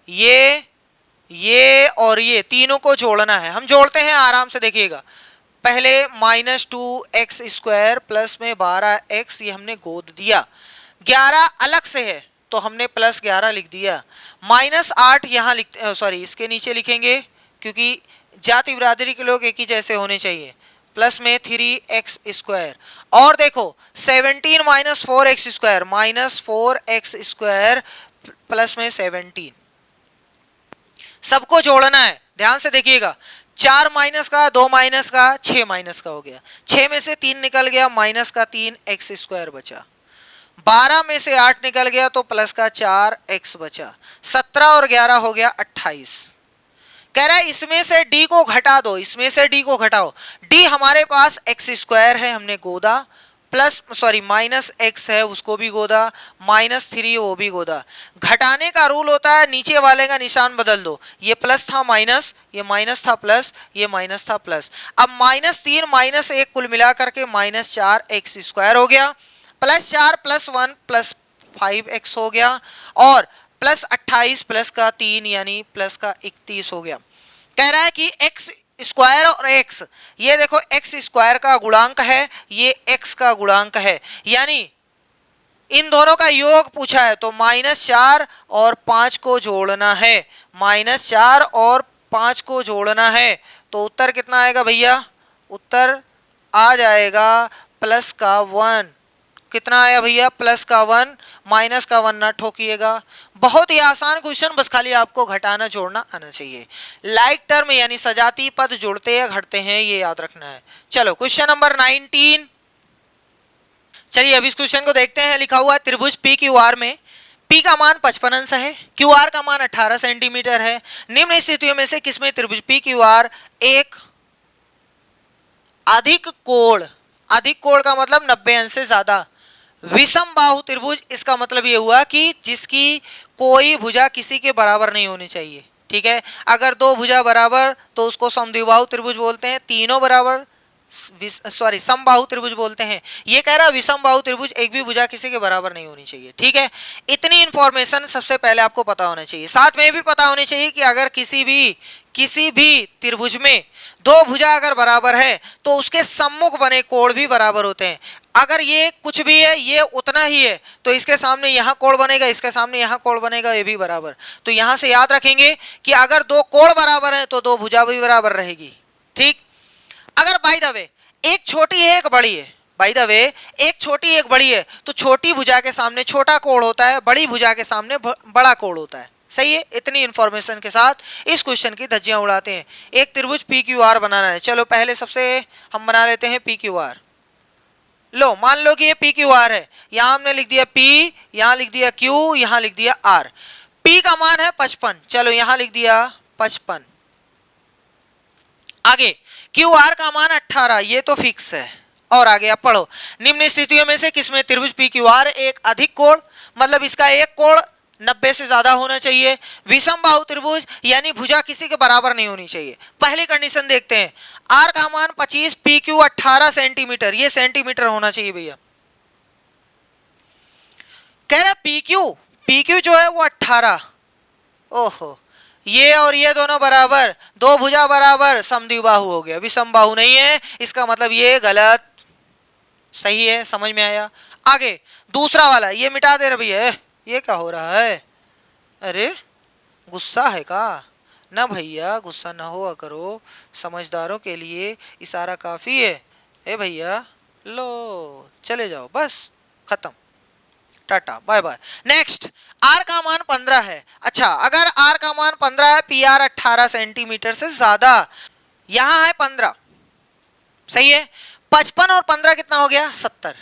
ये और ये तीनों को जोड़ना है। हम जोड़ते हैं, आराम से देखिएगा। पहले -2x² प्लस में 12x, ये हमने गोद दिया। 11 अलग से है तो हमने +11 लिख दिया। -8 यहाँ लिखते, सॉरी इसके नीचे लिखेंगे क्योंकि जाति बिरादरी के लोग एक ही जैसे होने चाहिए। प्लस में 3x²। और देखो 17 - 4x², -4x² प्लस में 17। सबको जोड़ना है, ध्यान से देखिएगा। 4 माइनस का, 2 माइनस का, 6 माइनस का हो गया। 6 में से 3 निकल गया, माइनस का 3x² बचा। 12 में से 8 निकल गया तो प्लस का 4x बचा। 17 और 11 हो गया 28। कह रहा है इसमें से d को घटा दो, इसमें से d को घटाओ। d हमारे पास x² है, हमने गोदा, प्लस सॉरी -x है उसको भी गोदा, -3 वो भी गोदा। घटाने का रूल होता है नीचे वाले का निशान बदल दो। ये प्लस था माइनस, ये माइनस था प्लस, ये माइनस था प्लस। अब -3 -1 कुल मिला करके -4x² हो गया। +4 + 1 + 5x हो गया। और +28 प्लस का 3 यानी प्लस का 31 हो गया। कह रहा है कि x² और x, ये देखो x² का गुणांक है, ये x का गुणांक है, यानी इन दोनों का योग पूछा है तो -4 और 5 को जोड़ना है। -4 और 5 को जोड़ना है तो उत्तर कितना आएगा भैया, उत्तर आ जाएगा प्लस का 1। कितना आया भैया, प्लस का 1, माइनस का 1 ना ठोकिएगा। बहुत ही आसान क्वेश्चन, बस खाली आपको घटाना जोड़ना आना चाहिए। लाइक टर्म यानी सजाती पद जुड़ते या घटते हैं, ये याद रखना है। चलो क्वेश्चन नंबर 19। चलिए अब इस क्वेश्चन को देखते हैं। लिखा हुआ है त्रिभुज PQR में P का मान 55 अंश है, QR का मान 18 सेंटीमीटर है। निम्न स्थितियों में से किसमें त्रिभुज PQR एक अधिक कोण का मतलब 90 अंश से ज्यादा विषम बाहु त्रिभुज, इसका मतलब ये हुआ कि जिसकी कोई भुजा किसी के बराबर नहीं होनी चाहिए। ठीक है, अगर 2 भुजा बराबर तो उसको समद्विबाहु त्रिभुज बोलते हैं, तीनों बराबर समबाहु त्रिभुज बोलते हैं। ये कह रहा है विषम बाहु त्रिभुज, एक भी भुजा किसी के बराबर नहीं होनी चाहिए। ठीक है, इतनी इंफॉर्मेशन सबसे पहले आपको पता होना चाहिए। साथ में भी पता होनी चाहिए कि अगर किसी भी त्रिभुज में दो भुजा अगर बराबर है तो उसके सम्मुख बने कोण भी बराबर होते हैं। अगर ये कुछ भी है, ये उतना ही है, तो इसके सामने यहाँ कोण बनेगा, इसके सामने यहाँ कोण बनेगा, ये भी बराबर। तो यहां से याद रखेंगे कि अगर दो कोण बराबर है तो दो भुजा भी बराबर रहेगी। ठीक। अगर बाय द वे एक छोटी है एक बड़ी है, बाय द वे एक छोटी एक बड़ी है, तो छोटी भुजा के सामने छोटा कोण होता है, बड़ी भुजा के सामने बड़ा कोण होता है। सही है। इतनी इंफॉर्मेशन के साथ इस क्वेश्चन की धज्जियां उड़ाते हैं। एक त्रिभुज पी क्यू आर बनाना है। चलो पहले सबसे हम बना लेते हैं पी क्यू आर। लो मान लो कि ये पी क्यू आर है, यहां हमने लिख दिया पी, यहां लिख दिया क्यू, यहां लिख दिया आर। पी का मान है 55, चलो यहां लिख दिया 55। आगे क्यू आर का मान 18, ये तो फिक्स है। और आगे आप पढ़ो, निम्न स्थितियों में से किसमें त्रिभुज पी क्यू आर एक अधिक कोण, मतलब इसका एक कोण 90 से ज्यादा होना चाहिए। विषम बाहु त्रिभुज यानी भुजा किसी के बराबर नहीं होनी चाहिए। पहली कंडीशन देखते हैं, आर का मान 25, पी क्यू 18 सेंटीमीटर, ये सेंटीमीटर होना चाहिए भैया। कह रहा पी क्यू जो है वो 18। ओहो, ये और ये दोनों बराबर, दो भुजा बराबर, समद्विबाहु हो गया, विषम बाहु नहीं है, इसका मतलब ये गलत। सही है, समझ में आया। आगे दूसरा वाला ये मिटा दे रहा भैया, ये क्या हो रहा है? अरे गुस्सा है का? ना भैया गुस्सा ना हुआ करो, समझदारों के लिए इशारा काफी है। ए भैया लो चले जाओ, बस खत्म, tata bye bye. Next, R का मान 15 है। अच्छा, अगर आर का मान 15 है, पी आर 18 सेंटीमीटर से ज्यादा, यहां है 15, सही है। 55 और 15 कितना हो गया? 70।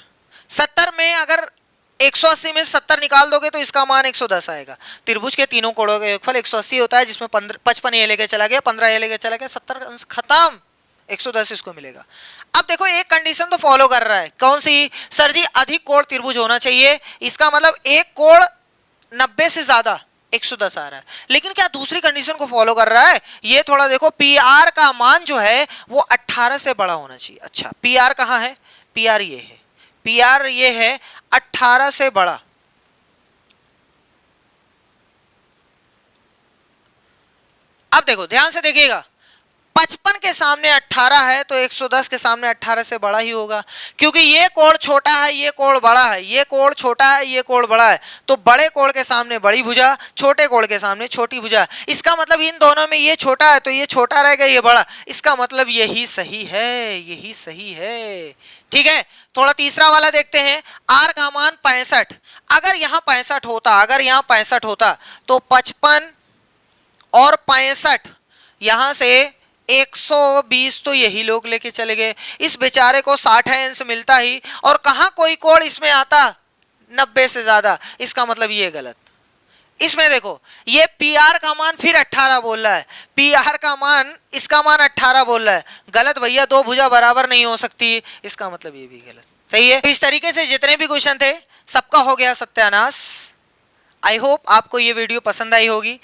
70 में अगर 180 में 70 निकाल दोगे तो इसका मान 110 आएगा। त्रिभुज के तीनों कोणों का योगफल 180 होता है, जिसमें 55 ये लेके चला गया, 15 ये लेके चला गया, 70 खत्म, 110 इसको मिलेगा। अब देखो एक कंडीशन तो फॉलो कर रहा है, कौन सी? सर जी अधिक कोण त्रिभुज होना चाहिए, इसका मतलब एक कोण 90 से ज्यादा 110 आ रहा है। लेकिन क्या दूसरी कंडीशन को फॉलो कर रहा है? ये थोड़ा देखो, पी आर का मान जो है वो 18 से बड़ा होना चाहिए। अच्छा, पी आर कहां है? पी आर ये है, पी आर ये है 18 से बड़ा। अब देखो ध्यान से देखिएगा, 55 के सामने 18 है तो 110 के सामने 18 से बड़ा ही होगा, क्योंकि ये कोण छोटा है, ये कोण बड़ा है, ये कोण छोटा है, ये कोण बड़ा है, तो बड़े कोण के सामने बड़ी भुजा, छोटे कोण के सामने छोटी भुजा। इसका मतलब इन दोनों में ये छोटा है तो ये छोटा रहेगा, ये बड़ा, इसका मतलब यही सही है, यही सही है। ठीक है। थोड़ा तीसरा वाला देखते हैं, आर का मान 65। अगर यहां 65 होता, अगर यहां 65 होता तो 55 और 65 यहां से 120 तो यही लोग लेके चले गए, इस बेचारे को 60 अंश मिलता ही, और कहां कोई कोण इसमें आता 90 से ज्यादा, इसका मतलब ये गलत। इसमें देखो ये पी आर का मान फिर 18 बोल रहा है, पी आर का मान, इसका मान 18 बोल रहा है, गलत भैया, दो भुजा बराबर नहीं हो सकती, इसका मतलब ये भी गलत। सही है। तो इस तरीके से जितने भी क्वेश्चन थे सबका हो गया सत्यानाश। आई होप आपको ये वीडियो पसंद आई होगी।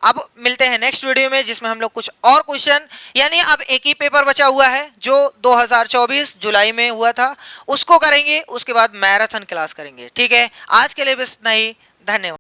अब मिलते हैं नेक्स्ट वीडियो में, जिसमें हम लोग कुछ और क्वेश्चन, यानी अब एक ही पेपर बचा हुआ है जो 2024 जुलाई में हुआ था, उसको करेंगे, उसके बाद मैराथन क्लास करेंगे। ठीक है, आज के लिए बस इतना ही, धन्यवाद।